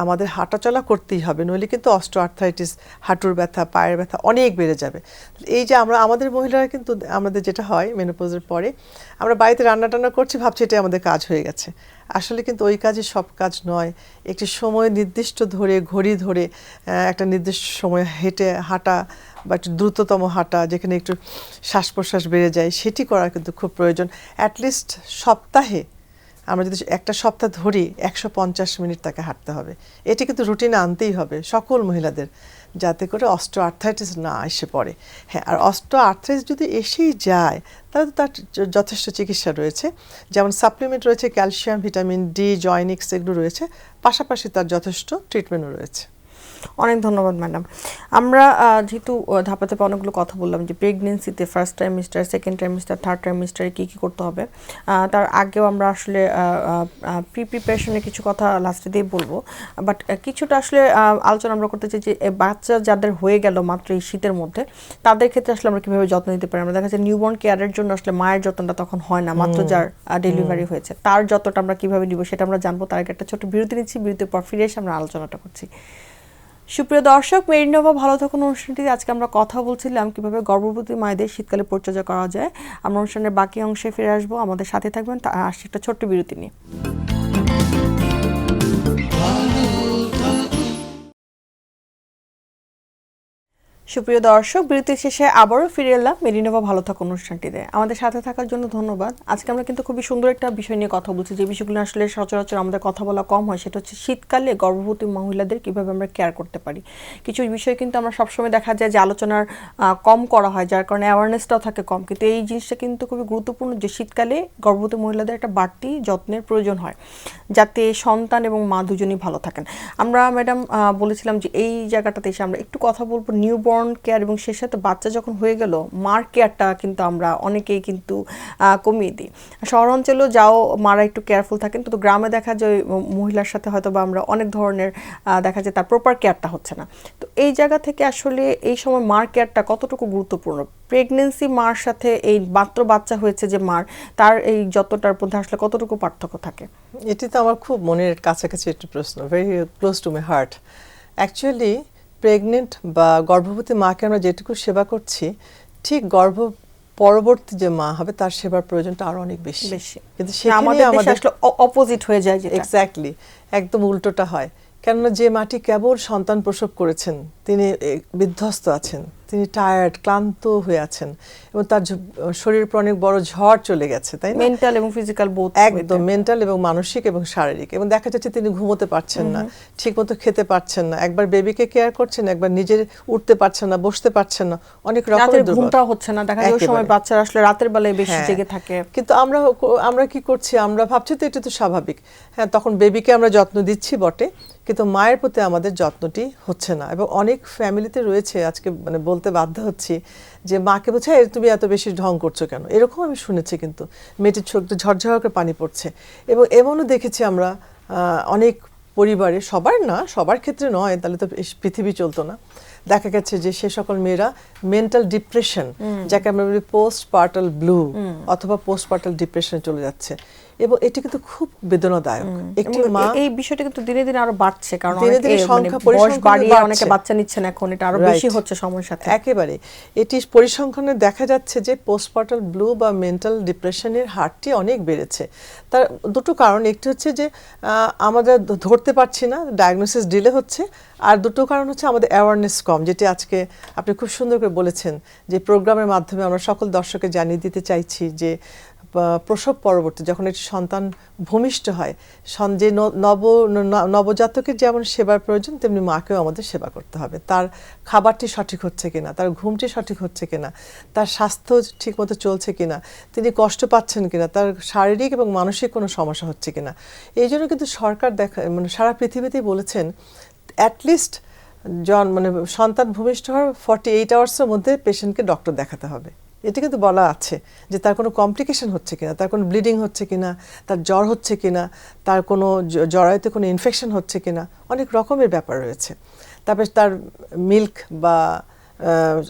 আমাদের হাঁটাচলা করতেই হবে, নইলে কিন্তু অস্টিওআর্থ্রাইটিস, হাঁটুর ব্যথা, পায়ের ব্যথা অনেক বেড়ে যাবে। এই যে আমাদের মহিলারা কিন্তু আমাদের যেটা হয় মেনোপজের পরে, আমরা বাড়িতে রান্না টান্না করছি, ভাবছি এটাই আমাদের কাজ হয়ে গেছে। আসলে কিন্তু ওই কাজই সব কাজ নয়। একটি সময় নির্দিষ্ট ধরে, ঘড়ি ধরে একটা নির্দিষ্ট সময় হাঁটা বা একটু দ্রুততম হাঁটা, যেখানে একটু শ্বাস প্রশ্বাস বেড়ে যায়, সেটি করা কিন্তু খুব প্রয়োজন। অ্যাটলিস্ট সপ্তাহে আমরা যদি একটা সপ্তাহ ধরি 150 মিনিট তাকে হাঁটতে হবে। এটি কিন্তু রুটিনে আনতেই হবে সকল মহিলাদের, যাতে করে অস্টিওআর্থ্রাইটিস না এসে পড়ে। হ্যাঁ, আর অস্টিওআর্থ্রাইটিস যদি এসেই যায় তাহলে তো তার যথেষ্ট চিকিৎসা রয়েছে, যেমন সাপ্লিমেন্ট রয়েছে, ক্যালসিয়াম, ভিটামিন ডি, জয়নিক্স, এগুলো রয়েছে। পাশাপাশি তার যথেষ্ট ট্রিটমেন্টও রয়েছে। অনেক ধন্যবাদ ম্যাডাম। আমরা যেহেতু ধাপে ধাপে অনেকগুলো কথা বললাম যে প্রেগনেন্সিতে first trimester, second trimester, third ট্রাইমিস্টারে কী কী করতে হবে, তার আগেও আমরা আসলে প্রিপারেশনের কিছু কথা লাস্টে দিয়ে বলবো। বাট কিছুটা আসলে আলোচনা আমরা করতে চাই যে বাচ্চা যাদের হয়ে গেল মাত্র এই শীতের মধ্যে, তাদের ক্ষেত্রে আসলে আমরা কীভাবে যত্ন নিতে পারি। আমরা দেখা যাচ্ছে নিউবর্ন কেয়ারের জন্য আসলে মায়ের যত্নটা তখন হয় না, মাত্র যার ডেলিভারি হয়েছে তার যত্নটা আমরা কীভাবে নিব সেটা আমরা জানবো। তার আগে একটা ছোট বিরতি নিচ্ছি, বিরতির পর ফিরে এসে আমরা আলোচনাটা করছি। সুপ্রিয় দর্শক, মেরিনোভা ভালো থাকুন অনুষ্ঠানটিতে আজকে আমরা কথা বলছিলাম কিভাবে গর্ভবতী মায়েদের শীতকালে পরিচর্যা করা যায়। আমরা অনুষ্ঠানের বাকি অংশে ফিরে আসবো, আমাদের সাথে থাকবেন। আসছে একটা ছোট্ট বিরতি নিয়ে। সুপ্রিয় দর্শক, বিরতির শেষে আবারও ফিরে এলাম মেরিনোভা ভালো থাকা অনুষ্ঠানটিতে। আমাদের সাথে থাকার জন্য ধন্যবাদ। আজকে আমরা কিন্তু খুবই সুন্দর একটা বিষয় নিয়ে কথা বলছি, যে বিষয়গুলো আসলে সচরাচর আমাদের কথা বলা কম হয়। সেটা হচ্ছে শীতকালে গর্ভবতী মহিলাদের কিভাবে আমরা কেয়ার করতে পারি। কিছু বিষয় কিন্তু আমরা সবসময় দেখা যায় যে আলোচনার কম করা হয়, যার কারণে অ্যাওয়ারনেসটাও থাকে কম। কিন্তু এই জিনিসটা কিন্তু খুবই গুরুত্বপূর্ণ যে শীতকালে গর্ভবতী মহিলাদের একটা বাড়তি যত্নের প্রয়োজন হয়, যাতে সন্তান এবং মা দুজনই ভালো থাকেন। আমরা ম্যাডাম বলেছিলাম যে এই জায়গাটাতে এসে আমরা একটু কথা বলবো নিউবর্ন কেয়ার, এবং সেই সাথে বাচ্চা যখন হয়ে গেল মার কেয়ারটা কিন্তু আমরা অনেকেই কিন্তু কমিয়ে দিই। শহর অঞ্চলেও যাও মারা একটু কেয়ারফুল থাকেন, কিন্তু গ্রামে দেখা যায় মহিলার সাথে হয়তো বা আমরা অনেক ধরনের দেখা যায় তার প্রপার কেয়ারটা হচ্ছে না। তো এই জায়গা থেকে আসলে এই সময় মার কেয়ারটা কতটুকু গুরুত্বপূর্ণ, প্রেগনেন্সি মার সাথে এই মাত্র বাচ্চা হয়েছে যে মার, তার এই যতটার মধ্যে আসলে কতটুকু পার্থক্য থাকে? এটি তো আমার খুব মনের কাছাকাছি একটি প্রশ্ন, very close to my heart. Actually pregnant বা গর্ভবতী মাকে আমরা যেটুকু সেবা করছি, ঠিক পরবর্তী যে মা হবে তার সেবার প্রয়োজনটা আরো অনেক বেশি। কিন্তু আমাদের আসলে অপোজিট হয়ে যায়। এক্স্যাক্টলি, একদম উল্টোটা হয়। কেননা যে মাটি কেবল সন্তান প্রসব করেছেন তিনি বিধ্বস্ত আছেন, তিনি টায়ার্ড, ক্লান্ত হয়ে আছেন, এবং তার শরীরের পর অনেক বড় ঝড় চলে গেছে, তাই না? মেন্টাল এবং ফিজিক্যাল বোথ, একদম মেন্টাল এবং মানসিক এবং শারীরিক। এবং দেখা যাচ্ছে তিনি ঘুমোতে পারছেন না, ঠিকমতো খেতে পারছেন না, একবার বেবিকে কেয়ার করছেন, একবার নিজের উঠতে পারছেন না, বসতে পারছেন না, অনেক রকমের ঘুমটাও হচ্ছে না। দেখা যায় ওই সময় বাচ্চারা আসলে রাতের বেলায় বেশি জেগে থাকে। কিন্তু আমরা কি করছি, আমরা ভাবছি তো এটা তো স্বাভাবিক। হ্যাঁ, তখন বেবিকে আমরা যত্ন দিচ্ছি বটে, কিন্তু মায়ের প্রতি আমাদের যত্নটি হচ্ছে না। এবং অনেক ফ্যামিলিতে রয়েছে, আজকে মানে বলতে বাধ্য হচ্ছি, যে মাকে বলছে তুমি এত বেশি ঢং করছো কেন, এরকম আমি শুনেছি। কিন্তু মেয়েটির চোখ ঝরঝর করে পানি পড়ছে। এবং এমনও দেখেছি আমরা অনেক পরিবারে, সবার ক্ষেত্রে নয়, তাহলে তো পৃথিবী চলতো না। দেখা গেছে যে সে সকল মেয়েরা মেন্টাল ডিপ্রেশন, যাকে আমরা বলি পোস্টপার্টাল ব্লু অথবা পোস্টপার্টাল ডিপ্রেশনে চলে যাচ্ছে। এবং এটি কিন্তু খুব বেদনাদায়ক। একটি মা, এই বিষয়টা কিন্তু দিনে দিনে আরো বাড়ছে, কারণ বয়স বাড়িয়ে অনেকে বাচ্চা নিচ্ছেন এখন, এটা আরো বেশি হচ্ছে সময়ের সাথে। একেবারে এটি পরিসংখ্যানে দেখা যাচ্ছে যে পোস্টপার্টাল ব্লু বা মেন্টাল ডিপ্রেশনের হারটি অনেক বেড়েছে। তার দুটো কারণ, একটি হচ্ছে যে আমরা ধরতে পারছি না, ডায়াগনোসিস ডিলে হচ্ছে, আর দুটো কারণ হচ্ছে আমাদের অ্যাওয়ারনেস কম, যেটি আজকে আপনি খুব সুন্দর করে বলেছেন যে প্রোগ্রামের মাধ্যমে আমরা সকল দর্শককে জানিয়ে দিতে চাইছি যে প্রসব পরবর্তী যখন একটি সন্তান ভূমিষ্ঠ হয়, যে নবজাতকের যেমন সেবার প্রয়োজন তেমনি মাকেও আমাদের সেবা করতে হবে। তার খাবারটি সঠিক হচ্ছে কিনা, তার ঘুমটি সঠিক হচ্ছে কিনা, তার স্বাস্থ্য ঠিকমতো চলছে কিনা, তিনি কষ্ট পাচ্ছেন কিনা, তার শারীরিক এবং মানসিক কোনো সমস্যা হচ্ছে কিনা। এই জন্য কিন্তু সরকার মানে সারা পৃথিবীতেই বলেছেন অ্যাটলিস্ট সন্তান ভূমিষ্ঠ হওয়ার 48 আওয়ার্সের মধ্যে পেশেন্টকে ডক্টর দেখাতে হবে। এটা কিন্তু বলা আছে যে তার কোনো কমপ্লিকেশন হচ্ছে কিনা, তার কোনো ব্লিডিং হচ্ছে কিনা, তার জ্বর হচ্ছে কিনা, তার কোনো জরায়ুতে কোনো ইনফেকশন হচ্ছে কিনা, অনেক রকমের ব্যাপার রয়েছে। তারপরে তার মিল্ক বা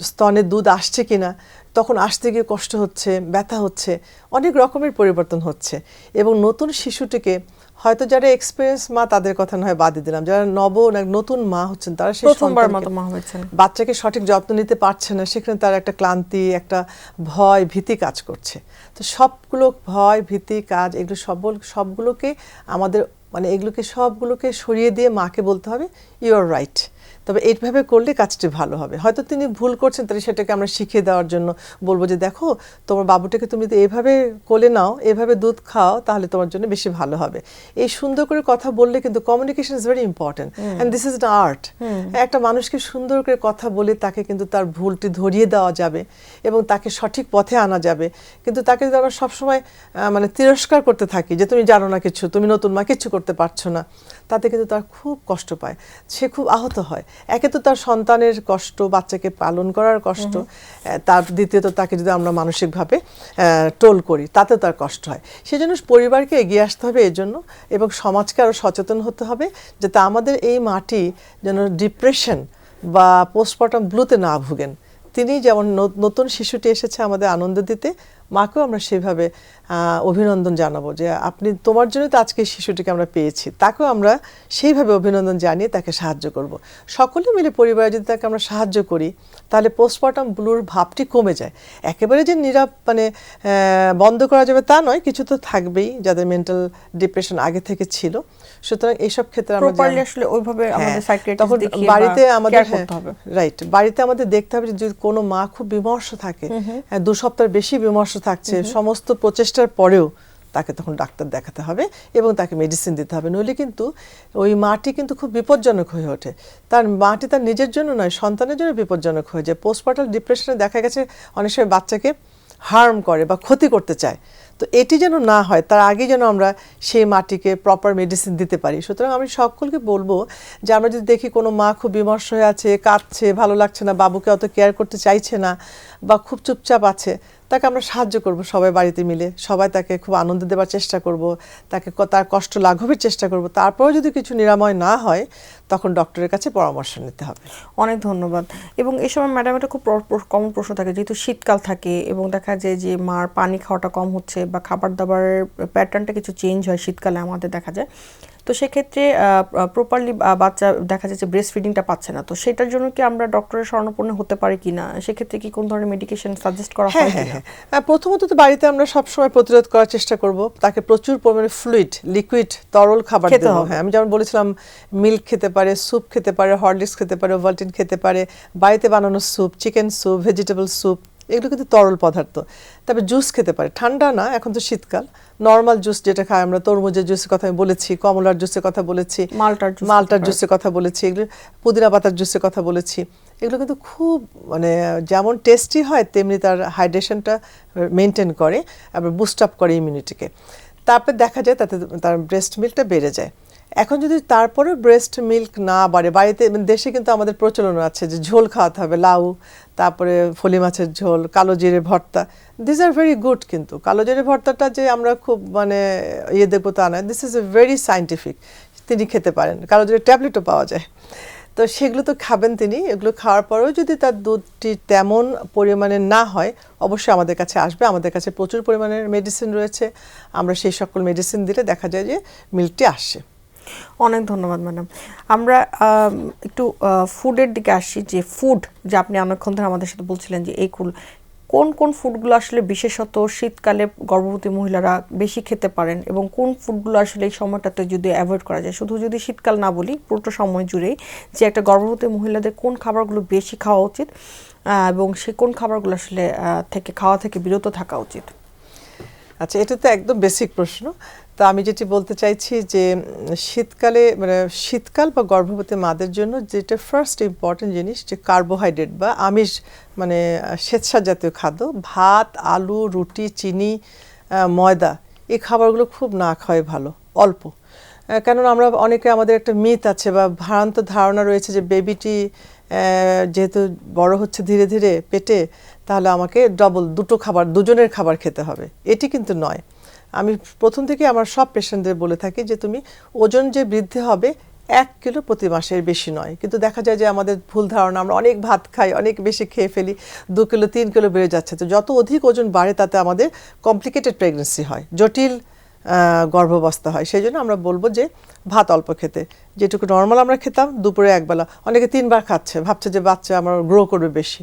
স্তনে দুধ আসছে কিনা, তখন আসতে গিয়ে কষ্ট হচ্ছে, ব্যথা হচ্ছে, অনেক রকমের পরিবর্তন হচ্ছে। এবং নতুন শিশুটিকে হয়তো যারা এক্সপেরিয়েন্স মা তাদের কথা নয় বাদই দিলাম, যারা নতুন মা হচ্ছেন তারা সেই প্রথমবার মতো মা হয়েছেন, বাচ্চাকে সঠিক যত্ন নিতে পারছে না, সেখানে তার একটা ক্লান্তি, একটা ভয় ভীতি কাজ করছে। তো সবগুলো ভয় ভীতি কাজ এগুলো সবগুলোকে আমাদের এগুলোকে সবগুলোকে সরিয়ে দিয়ে মাকে বলতে হবে ইউ আর রাইট। তবে এইভাবে করলে কাজটি ভালো হবে। হয়তো তিনি ভুল করছেন, তাহলে সেটাকে আমরা শিখিয়ে দেওয়ার জন্য বলবো যে দেখো তোমার বাবুটাকে তুমি তো এভাবে কোলে নাও, এভাবে দুধ খাও, তাহলে তোমার জন্য বেশি ভালো হবে। এই সুন্দর করে কথা বললে কিন্তু communication is very important and this is the art. একটা মানুষকে সুন্দর করে কথা বলে তাকে কিন্তু তার ভুলটি ধরিয়ে দেওয়া যাবে এবং তাকে সঠিক পথে আনা যাবে। কিন্তু তাকে যদি আমরা সবসময় তিরস্কার করতে থাকি যে তুমি জানো না কিছু, তুমি নতুন মা, কিছু করতে পারছো না, তাতে কিন্তু তার খুব কষ্ট পায়, সে খুব আহত হয়। একে তো তার সন্তানের কষ্ট, বাচ্চাকে পালন করার কষ্ট, তার দ্বিতীয়ত তাকে যদি আমরা মানসিকভাবে টোল করি তাতে তার কষ্ট হয়। সেজন্য পরিবারকে এগিয়ে আসতে হবে এর জন্য, এবং সমাজকে আরও সচেতন হতে হবে যাতে আমাদের এই মাটি যেন ডিপ্রেশন বা পোস্টমর্টম ব্লুতে না ভুগেন। তিনি যেমন নতুন শিশুটি এসেছে আমাদের আনন্দ দিতে, মাকেও আমরা সেভাবে অভিনন্দন জানাবো যে তোমার জন্য তো আজকে শিশুটিকে আমরা পেয়েছি, তাকেও আমরা সেইভাবে অভিনন্দন জানিয়ে তাকে সাহায্য করব। সকলে মিলে পরিবারে যদি তাকে আমরা সাহায্য করি তাহলে পোস্টমর্টম ব্লুর ভাবটি কমে যায়। একেবারে যে বন্ধ করা যাবে তা নয়, কিছু তো থাকবেই যাদের মেন্টাল ডিপ্রেশন আগে থেকে ছিল। সুতরাং এইসব ক্ষেত্রে আমরা আসলে ওইভাবে আমাদের তখন বাড়িতে আমাদের রাইট, বাড়িতে আমাদের দেখতে হবে যে যদি কোনো মা খুব বিমর্ষ থাকে, 2 সপ্তাহ বেশি বিমর্ষ থাকছে, সমস্ত প্রচেষ্টার পরেও তাকে তখন ডাক্তার দেখাতে হবে এবং তাকে মেডিসিন দিতে হবে। নইলে কিন্তু ওই মাটি কিন্তু খুব বিপজ্জনক হয়ে ওঠে। তার মাটি তার নিজের জন্য নয়, সন্তানের জন্য বিপজ্জনক হয়ে যায়। পোস্টপার্টাল ডিপ্রেশনে দেখা গেছে অনেক সময় বাচ্চাকে হার্ম করে বা ক্ষতি করতে চায়। তো এটি যেন না হয় তার আগে যেন আমরা সেই মাটিকে প্রপার মেডিসিন দিতে পারি। সুতরাং আমি সকলকে বলবো যে আমরা যদি দেখি কোনো মা খুব বিমর্ষ হয়ে আছে, কাঁদছে, ভালো লাগছে না, বাবুকে অত কেয়ার করতে চাইছে না বা খুব চুপচাপ আছে, তাকে আমরা সাহায্য করব সবাই বাড়িতে মিলে, সবাই তাকে খুব আনন্দ দেওয়ার চেষ্টা করব, তাকে তার কষ্ট লাঘবের চেষ্টা করব। তারপরেও যদি কিছু নিরাময় না হয় তখন ডক্টরের কাছে পরামর্শ নিতে হবে। অনেক ধন্যবাদ। এবং এই সময় ম্যাডাম এটা খুব কমন প্রশ্ন থাকে, যেহেতু শীতকাল থাকে এবং দেখা যায় যে মার পানি খাওয়াটা কম হচ্ছে বা খাবার দাবারের প্যাটার্নটা কিছু চেঞ্জ হয় শীতকালে আমাদের দেখা যায়, তো সেক্ষেত্রে প্রপারলি বাচ্চা দেখা যাচ্ছে ব্রেস্ট ফিডিংটা পাচ্ছে না, তো সেটার জন্য কি আমরা ডক্টরের শরণাপন্ন হতে পারি কিনা, সেক্ষেত্রে কি কোন ধরনের মেডিকেশন সাজেস্ট করা হয়? প্রথমত তো বাড়িতে আমরা সবসময় প্রতিরোধ করার চেষ্টা করব, তাকে প্রচুর পরিমাণে লিকুইড তরল খাবার দেবো। আমি যেমন বলেছিলাম মিল্ক খেতে পারে, স্যুপ খেতে পারে, হরলিক্স খেতে পারে, ওভালটিন খেতে পারে, বাড়িতে বানানো soup, chicken soup, vegetable soup, এগুলো কিন্তু তরল পদার্থ। তবে জুস খেতে পারে, ঠান্ডা না, এখন তো শীতকাল, নর্মাল জুস যেটা খাই আমরা, তরমুজের জুসের কথা আমি বলেছি, কমলার জুসের কথা বলেছি, মালটার জুসের কথা বলেছি, এগুলো পুদিনা পাতার জুসের কথা বলেছি। এগুলো কিন্তু খুব যেমন টেস্টি হয় তেমনি তার হাইড্রেশনটা মেনটেন করে, আবার বুস্ট আপ করে ইমিউনিটিকে। তারপর দেখা যায় তাতে তার ব্রেস্ট মিল্কটা বেড়ে যায়। এখন যদি তারপরে ব্রেস্ট মিল্ক না বাড়ে, বাড়িতে দেশে কিন্তু আমাদের প্রচলন আছে যে ঝোল খাওয়াতে হবে, লাউ, তারপরে ফলি মাছের ঝোল, কালো জিরে ভর্তা, দিস আর ভেরি গুড। কিন্তু কালো জিরে ভর্তাটা যে আমরা খুব দেখবো তা নয়, this is a very scientific. তিনি খেতে পারেন, কালো জিরে ট্যাবলেটও পাওয়া যায়, তো সেগুলো তো খাবেন তিনি। এগুলো খাওয়ার পরেও যদি তার দুধটি তেমন পরিমাণে না হয় অবশ্যই আমাদের কাছে আসবে। আমাদের কাছে প্রচুর পরিমাণের মেডিসিন রয়েছে, আমরা সেই সকল মেডিসিন দিলে দেখা যায় যে মিল্কটি আসে। অনেক ধন্যবাদ ম্যাডাম। আমরা একটু ফুডের দিকে আসি, যে ফুড যে আপনি অনেকক্ষণ ধরে আমাদের সাথে বলছিলেন যে কোন কোন ফুডগুলো আসলে বিশেষত শীতকালে গর্ভবতী মহিলারা বেশি খেতে পারেন এবং কোন ফুডগুলো আসলে এই সময়টাতে যদি অ্যাভয়েড করা যায়, শুধু যদি শীতকাল না বলি পুরোটা সময় জুড়েই, যে একটা গর্ভবতী মহিলাদের কোন খাবারগুলো বেশি খাওয়া উচিত এবং সে কোন খাবারগুলো আসলে খাওয়া থেকে বিরত থাকা উচিত? আচ্ছা, এটা তো একদম বেসিক প্রশ্ন। তো আমি যেটি বলতে চাইছি যে শীতকালে মানে শীতকাল বা গর্ভবতী মাদের জন্য যেটা ফার্স্ট ইম্পর্টেন্ট জিনিস যে কার্বোহাইড্রেট বা আমিষ মানে শ্বেতসার জাতীয় খাদ্য, ভাত, আলু, রুটি, চিনি, ময়দা, এই খাবারগুলো খুব না খাওয়াই ভালো, অল্প। কেননা আমরা অনেকে আমাদের একটা মিথ আছে বা ভ্রান্ত ধারণা রয়েছে যে বেবিটি যেহেতু বড় হচ্ছে ধীরে ধীরে পেটে, তাহলে আমাকে ডবল দুজনের খাবার খেতে হবে। এটি কিন্তু নয়। আমি প্রথম থেকে আমার সব পেশেন্টদের বলে থাকি যে তুমি ওজন যে বৃদ্ধি হবে 1 কিলো প্রতি মাসের বেশি নয়। কিন্তু দেখা যায় যে আমাদের ভুল ধারণা, আমরা অনেক ভাত খাই, অনেক বেশি খেয়ে ফেলি, 2 কিলো 3 কিলো বেড়ে যাচ্ছে। তো যত অধিক ওজন বাড়ে তাতে আমাদের কমপ্লিকেটেড প্রেগনেন্সি হয়, জটিল গর্ভাবস্থা হয়। সেই জন্য আমরা বলবো যে ভাত অল্প খেতে, যেটুকু নর্মাল আমরা খেতাম দুপুরে একবেলা, অনেকে 3 বার খাচ্ছে, ভাবছে যে বাচ্চা আমার গ্রো করবে বেশি।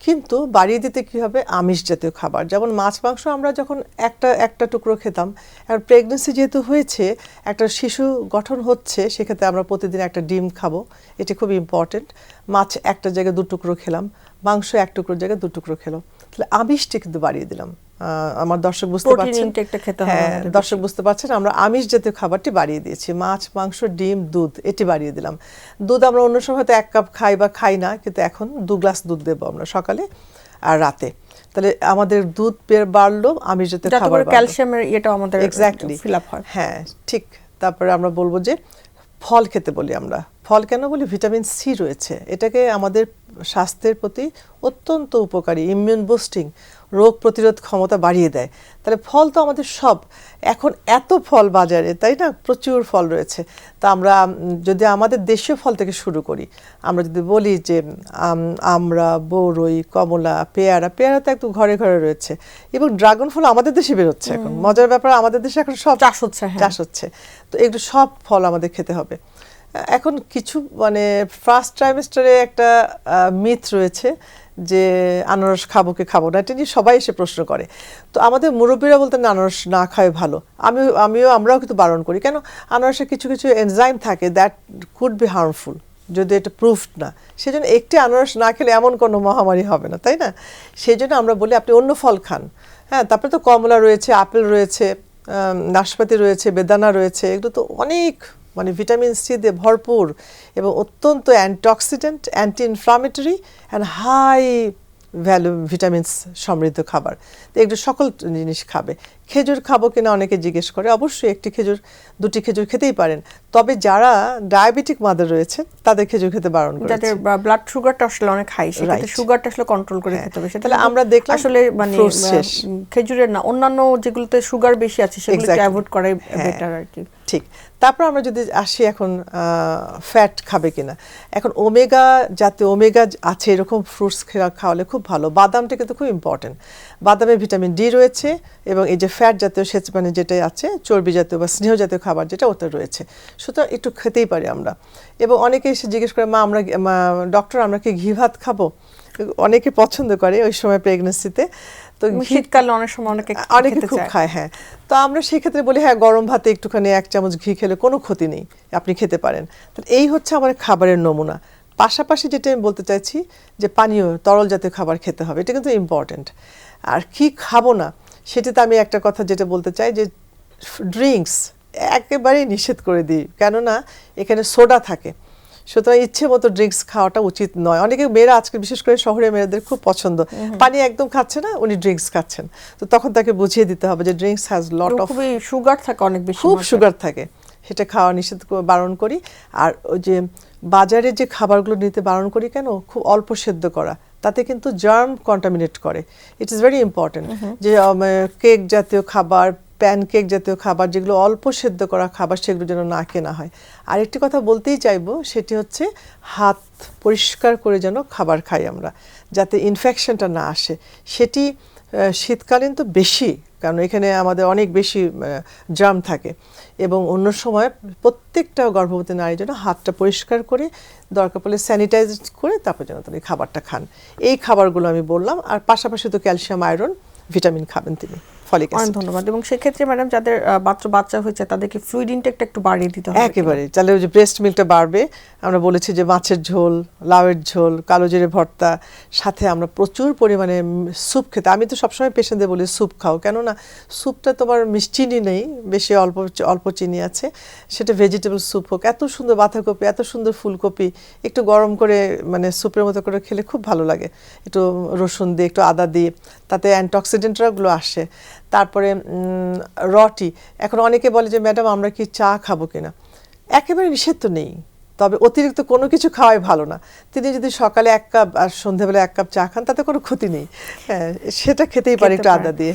কিন্তু বাড়িয়ে দিতে কী হবে, আমিষ জাতীয় খাবার, যেমন মাছ মাংস আমরা যখন একটা টুকরো খেতাম, আর প্রেগনেন্সি যেহেতু হয়েছে, একটা শিশু গঠন হচ্ছে, সেক্ষেত্রে আমরা প্রতিদিন একটা ডিম খাবো, এটি খুব ইম্পর্টেন্ট। মাছ একটা জায়গায় 2 টুকরো খেলাম, মাংস 1 টুকরোর জায়গায় 2 টুকরো খেলাম, তাহলে আমিষটি কিন্তু বাড়িয়ে দিলাম। আমার দর্শক বুঝতে পারছেন, হ্যাঁ দর্শক বুঝতে পারছেন, আমরা আমিষ জাতীয় খাবারটি বাড়িয়ে দিয়েছি। মাছ, মাংস, ডিম, দুধ এটি বাড়িয়ে দিলাম। দুধ আমরা অন্য সময় হয়তো 1 কাপ খাই বা খাই না, কিন্তু এখন 2 গ্লাস দুধ দেবো আমরা সকালে আর রাতে। তাহলে আমাদের দুধ বাড়লো, আমিষ জাতীয় খাবার, ক্যালসিয়ামের এটা আমাদের এক্স্যাক্টলি ফিল আপ হয়। হ্যাঁ ঠিক। তারপরে আমরা বলবো যে ফল খেতে বলি আমরা। ফল কেন বলি? ভিটামিন সি রয়েছে, এটাকে আমাদের স্বাস্থ্যের প্রতি অত্যন্ত উপকারী, ইমিউন বুস্টিং, রোগ প্রতিরোধ ক্ষমতা বাড়িয়ে দেয়। তাহলে ফল তো আমাদের সব, এখন এত ফল বাজারে, তাই না, প্রচুর ফল রয়েছে। তা আমরা যদি আমাদের দেশীয় ফল থেকে শুরু করি, আমরা যদি বলি যে আমরা, বরই, কমলা, পেয়ারা তো একদম ঘরে ঘরে রয়েছে, এবং ড্রাগন ফল আমাদের দেশে বেরোচ্ছে এখন। মজার ব্যাপার, আমাদের দেশে এখন সব চাষ হচ্ছে। তো এগুলো সব ফল আমাদের খেতে হবে। এখন কিছু মানে ফার্স্ট ট্রাইমেস্টারে একটা মিথ রয়েছে যে আনারস খাবো কি খাবো না, এটা নিয়ে সবাই এসে প্রশ্ন করে। তো আমাদের মুরব্বীরা বলতেন আনারস না খাওয়াই ভালো। আমরাও কিন্তু বারণ করি। কেন? আনারসে কিছু এনজাইম থাকে দ্যাট কুড বি হার্মফুল, যদি এটা প্রুফড না। সেই জন্য একটি আনারস না খেলে এমন কোনো মহামারী হবে না, তাই না? সেই জন্য আমরা বলি আপনি অন্য ফল খান। হ্যাঁ, তারপরে তো কমলা রয়েছে, আপেল রয়েছে, নাশপাতি রয়েছে, বেদানা রয়েছে, এগুলো তো অনেক মানে ভিটামিন সি দিয়ে ভরপুর এবং অত্যন্ত antioxidant, anti inflammatory and high value vitamins সমৃদ্ধ খাবার। তো এগুলো সকল জিনিস খাবে। খেজুর খাবো কিনা অনেকে জিজ্ঞেস করে, অবশ্যই 1টি খেজুর 2টি খেজুর খেতেই পারেন। তবে যারা ডায়াবেটিক মাদার রয়েছে তাদের খেজুর খেতে বারণ করেছে, যাদের ব্লাড সুগারটা আসলে অনেক হাই, সেটাতে সুগারটা আসলে কন্ট্রোল করে খেতে হবে। তাহলে আমরা দেখলাম আসলে মানে খেজুরের না, অন্যান্য যেগুলোতে সুগার বেশি আছে সেগুলোকে অ্যাভয়েড করাই বেটার আর কি। ঠিক। তারপর আমরা যদি আসি এখন ফ্যাট খাবে কিনা, এখন ওমেগা জাতীয় ওমেগা আছে এরকম ফ্রুটস খাওয়ালে খুব ভালো। বাদামটা কিন্তু খুব ইম্পর্টেন্ট, বাদামে ভিটামিন ডি রয়েছে, এবং এই যে ফ্যাট জাতীয় মানে যেটা আছে চর্বি জাতীয় বা স্নেহ জাতীয় খাবার যেটা ওটা রয়েছে, সুতরাং একটু খেতেই পারি আমরা। এবং অনেকে এসে জিজ্ঞেস করে, ডক্টর আমরা কি ঘি ভাত খাবো? অনেকে পছন্দ করে ওই সময় প্রেগনেন্সিতে। তো শীতকালে অনেক সময় অনেকে খুব খায়। হ্যাঁ, তো আমরা সেই ক্ষেত্রে বলি হ্যাঁ গরম ভাতে একটুখানি 1 চামচ ঘি খেলে কোনো ক্ষতি নেই, আপনি খেতে পারেন। তো এই হচ্ছে আমার খাবারের নমুনা। পাশাপাশি যেটা আমি বলতে চাইছি যে পানীয় তরল জাতীয় খাবার খেতে হবে, এটা কিন্তু ইম্পর্টেন্ট। আর কি খাবো না সেটাতে আমি একটা কথা যেটা বলতে চাই যে ড্রিঙ্কস একেবারেই নিষেধ করে দিই, কেননা এখানে সোডা থাকে। সুতরাং ইচ্ছে মতো ড্রিঙ্কস খাওয়াটা উচিত নয়। অনেকে মেয়েরা আজকে বিশেষ করে শহরে মেয়েদের খুব পছন্দ, পানি একদম খাচ্ছে না, উনি ড্রিঙ্কস খাচ্ছেন। তো তখন তাকে বুঝিয়ে দিতে হবে যে drinks has lot of sugar থাকে, অনেক বেশি খুব সুগার থাকে, সেটা খাওয়া নিষেধ বারণ করি। আর ওই যে বাজারে যে খাবারগুলো নিতে বারণ করি কেন, খুব অল্প সেদ্ধ করা, তাতে কিন্তু জার্ম কন্টামিনেট করে। ইট ইজ ভেরি ইম্পর্টেন্ট যে কেক জাতীয় খাবার, প্যানকেক জাতীয় খাবার, যেগুলো অল্প সেদ্ধ করা খাবার, সেগুলো যেন না কেনা হয়। আরেকটি কথা বলতেই চাইবো, সেটি হচ্ছে হাত পরিষ্কার করে যেন খাবার খাই আমরা, যাতে ইনফেকশনটা না আসে। সেটি শীতকালীন তো বেশি, কারণ এখানে আমাদের অনেক বেশি জার্ম থাকে, এবং অন্য সময় প্রত্যেকটা গর্ভবতী নারীর জন্য হাতটা পরিষ্কার করে, দরকার পড়লে স্যানিটাইজ করে তারপর যেন তিনি খাবারটা খান। এই খাবারগুলো আমি বললাম। আর পাশাপাশি তো ক্যালসিয়াম, আয়রন, ভিটামিন খাবেন তিনি। ফলিক অনেক অ্যাসিড। ধন্যবাদ। এবং সেক্ষেত্রে ম্যাডাম যাদের মাত্র বাচ্চা হয়েছে তাদেরকে ফ্লুইড ইনটেকটা একটু বাড়িয়ে দিতে হবে। একেবারে তাহলে ওই যে ব্রেস্ট মিল্কটা বাড়বে। আমরা বলেছি যে মাছের ঝোল, লাউয়ের ঝোল, কালো জিরে ভর্তা, সাথে আমরা প্রচুর পরিমাণে স্যুপ খেতে। আমি তো সবসময় পেশেন্টদের বলি স্যুপ খাও, কেননা স্যুপটা তোমার চিনি নেই, বেশি অল্প অল্প চিনি আছে। সেটা ভেজিটেবল স্যুপ হোক, এত সুন্দর বাঁধাকপি, এত সুন্দর ফুলকপি একটু গরম করে মানে স্যুপের মতো করে খেলে খুব ভালো লাগে। একটু রসুন দিয়ে, একটু আদা দিয়ে, তাতে অ্যান্টিঅক্সিডেন্টগুলো আসে। তারপরে রটি, এখন অনেকে বলে যে ম্যাডাম আমরা কি চা খাবো কিনা। একেবারে নিষেধ তো নেই, তবে অতিরিক্ত কোনো কিছু খাওয়াই ভালো না। তিনি যদি সকালে 1 কাপ আর সন্ধ্যাবেলা 1 কাপ চা খান তাতে কোনো ক্ষতি নেই, হ্যাঁ সেটা খেতেই পারে একটু আদা দিয়ে।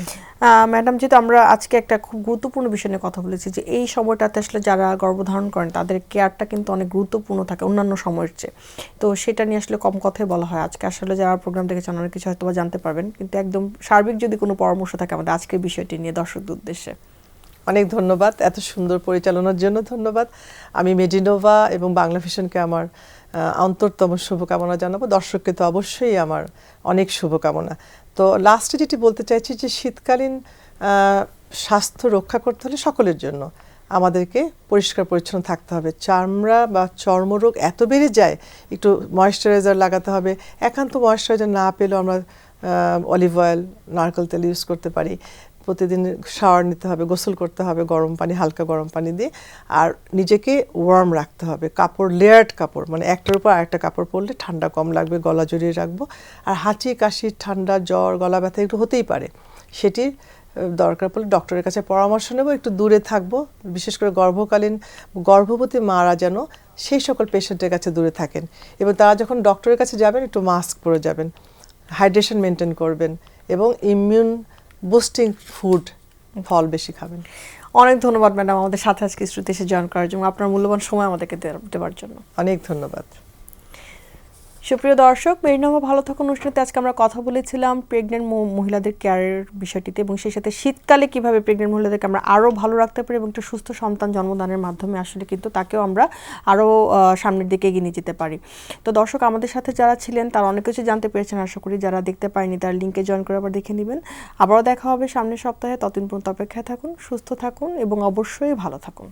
ম্যাডাম, যেহেতু আমরা আজকে একটা খুব গুরুত্বপূর্ণ বিষয় নিয়ে কথা বলেছি যে এই সময়টাতে আসলে যারা গর্ভধারণ করেন তাদের কেয়ারটা কিন্তু অনেক গুরুত্বপূর্ণ থাকে অন্যান্য সময়ের চেয়ে। তো সেটা নিয়ে আসলে কম কথাই বলা হয়। আজকে আসলে যারা প্রোগ্রাম দেখেছেন অনেক কিছু হয়তো জানতে পারবেন, কিন্তু একদম সার্বিক যদি কোনো পরামর্শ থাকে আমাদের আজকের বিষয়টি নিয়ে দর্শকদের উদ্দেশ্যে। অনেক ধন্যবাদ, এত সুন্দর পরিচালনার জন্য ধন্যবাদ। আমি মেডিনোভা এবং বাংলা ভিশনকে আমার অন্তরতম শুভকামনা জানাবো। দর্শককে তো অবশ্যই আমার অনেক শুভকামনা। তো লাস্টে যেটি বলতে চাইছি যে শীতকালীন স্বাস্থ্য রক্ষা করতে হলে সকলের জন্য আমাদেরকে পরিষ্কার পরিচ্ছন্ন থাকতে হবে। চামড়া বা চর্মরোগ এত বেড়ে যায়, একটু ময়েশ্চারাইজার লাগাতে হবে। একান্ত ময়েশ্চারাইজার না পেলেও আমরা অলিভ অয়েল, নারকেল তেল ইউজ করতে পারি। প্রতিদিন শাওয়ার নিতে হবে, গোসল করতে হবে গরম পানি, হালকা গরম পানি দিয়ে। আর নিজেকে ওয়ার্ম রাখতে হবে, কাপড় লেয়ার্ড কাপড়, মানে একটার উপর আরেকটা কাপড় পরলে ঠান্ডা কম লাগবে, গলা জড়িয়ে রাখবো। আর হাঁচি কাশি, ঠান্ডা, জ্বর, গলা ব্যথা একটু হতেই পারে, সেটি দরকার পড়লে ডক্টরের কাছে পরামর্শ নেব। একটু দূরে থাকবো, বিশেষ করে গর্ভবতী মারা যেন সেই সকল পেশেন্টের কাছে দূরে থাকেন। এবং তারা যখন ডক্টরের কাছে যাবেন একটু মাস্ক পরে যাবেন, হাইড্রেশন মেনটেন করবেন এবং ইমিউন বুস্টিং ফুড, ফল বেশি খাবেন। অনেক ধন্যবাদ ম্যাডাম আমাদের সাথে আজকে স্টুডিওতে এসে জয়েন করার জন্য, আপনার মূল্যবান সময় আমাদেরকে দেওয়ার জন্য। অনেক ধন্যবাদ। সুপ্রিয় দর্শক, মেরিনোভা ভালো থাকুন অনুষ্ঠানে আজকে আমরা কথা বলেছিলাম প্রেগনেন্ট মহিলাদের কেয়ারের বিষয়টিতে, এবং সেই সাথে শীতকালে কিভাবে প্রেগনেন্ট মহিলাদেরকে আমরা আরও ভালো রাখতে পারি এবং একটা সুস্থ সন্তান জন্মদানের মাধ্যমে আসলে কিন্তু তাকেও আমরা আরও সামনের দিকে এগিয়ে নিয়ে যেতে পারি। তো দর্শক, আমাদের সাথে যারা ছিলেন তারা অনেক কিছু জানতে পেরেছেন আশা করি। যারা দেখতে পায়নি তার লিঙ্কে জয়েন করে আবার দেখে নেবেন। আবারও দেখা হবে সামনের সপ্তাহে। ততদিন পর্যন্ত অপেক্ষায় থাকুন, সুস্থ থাকুন এবং অবশ্যই ভালো থাকুন।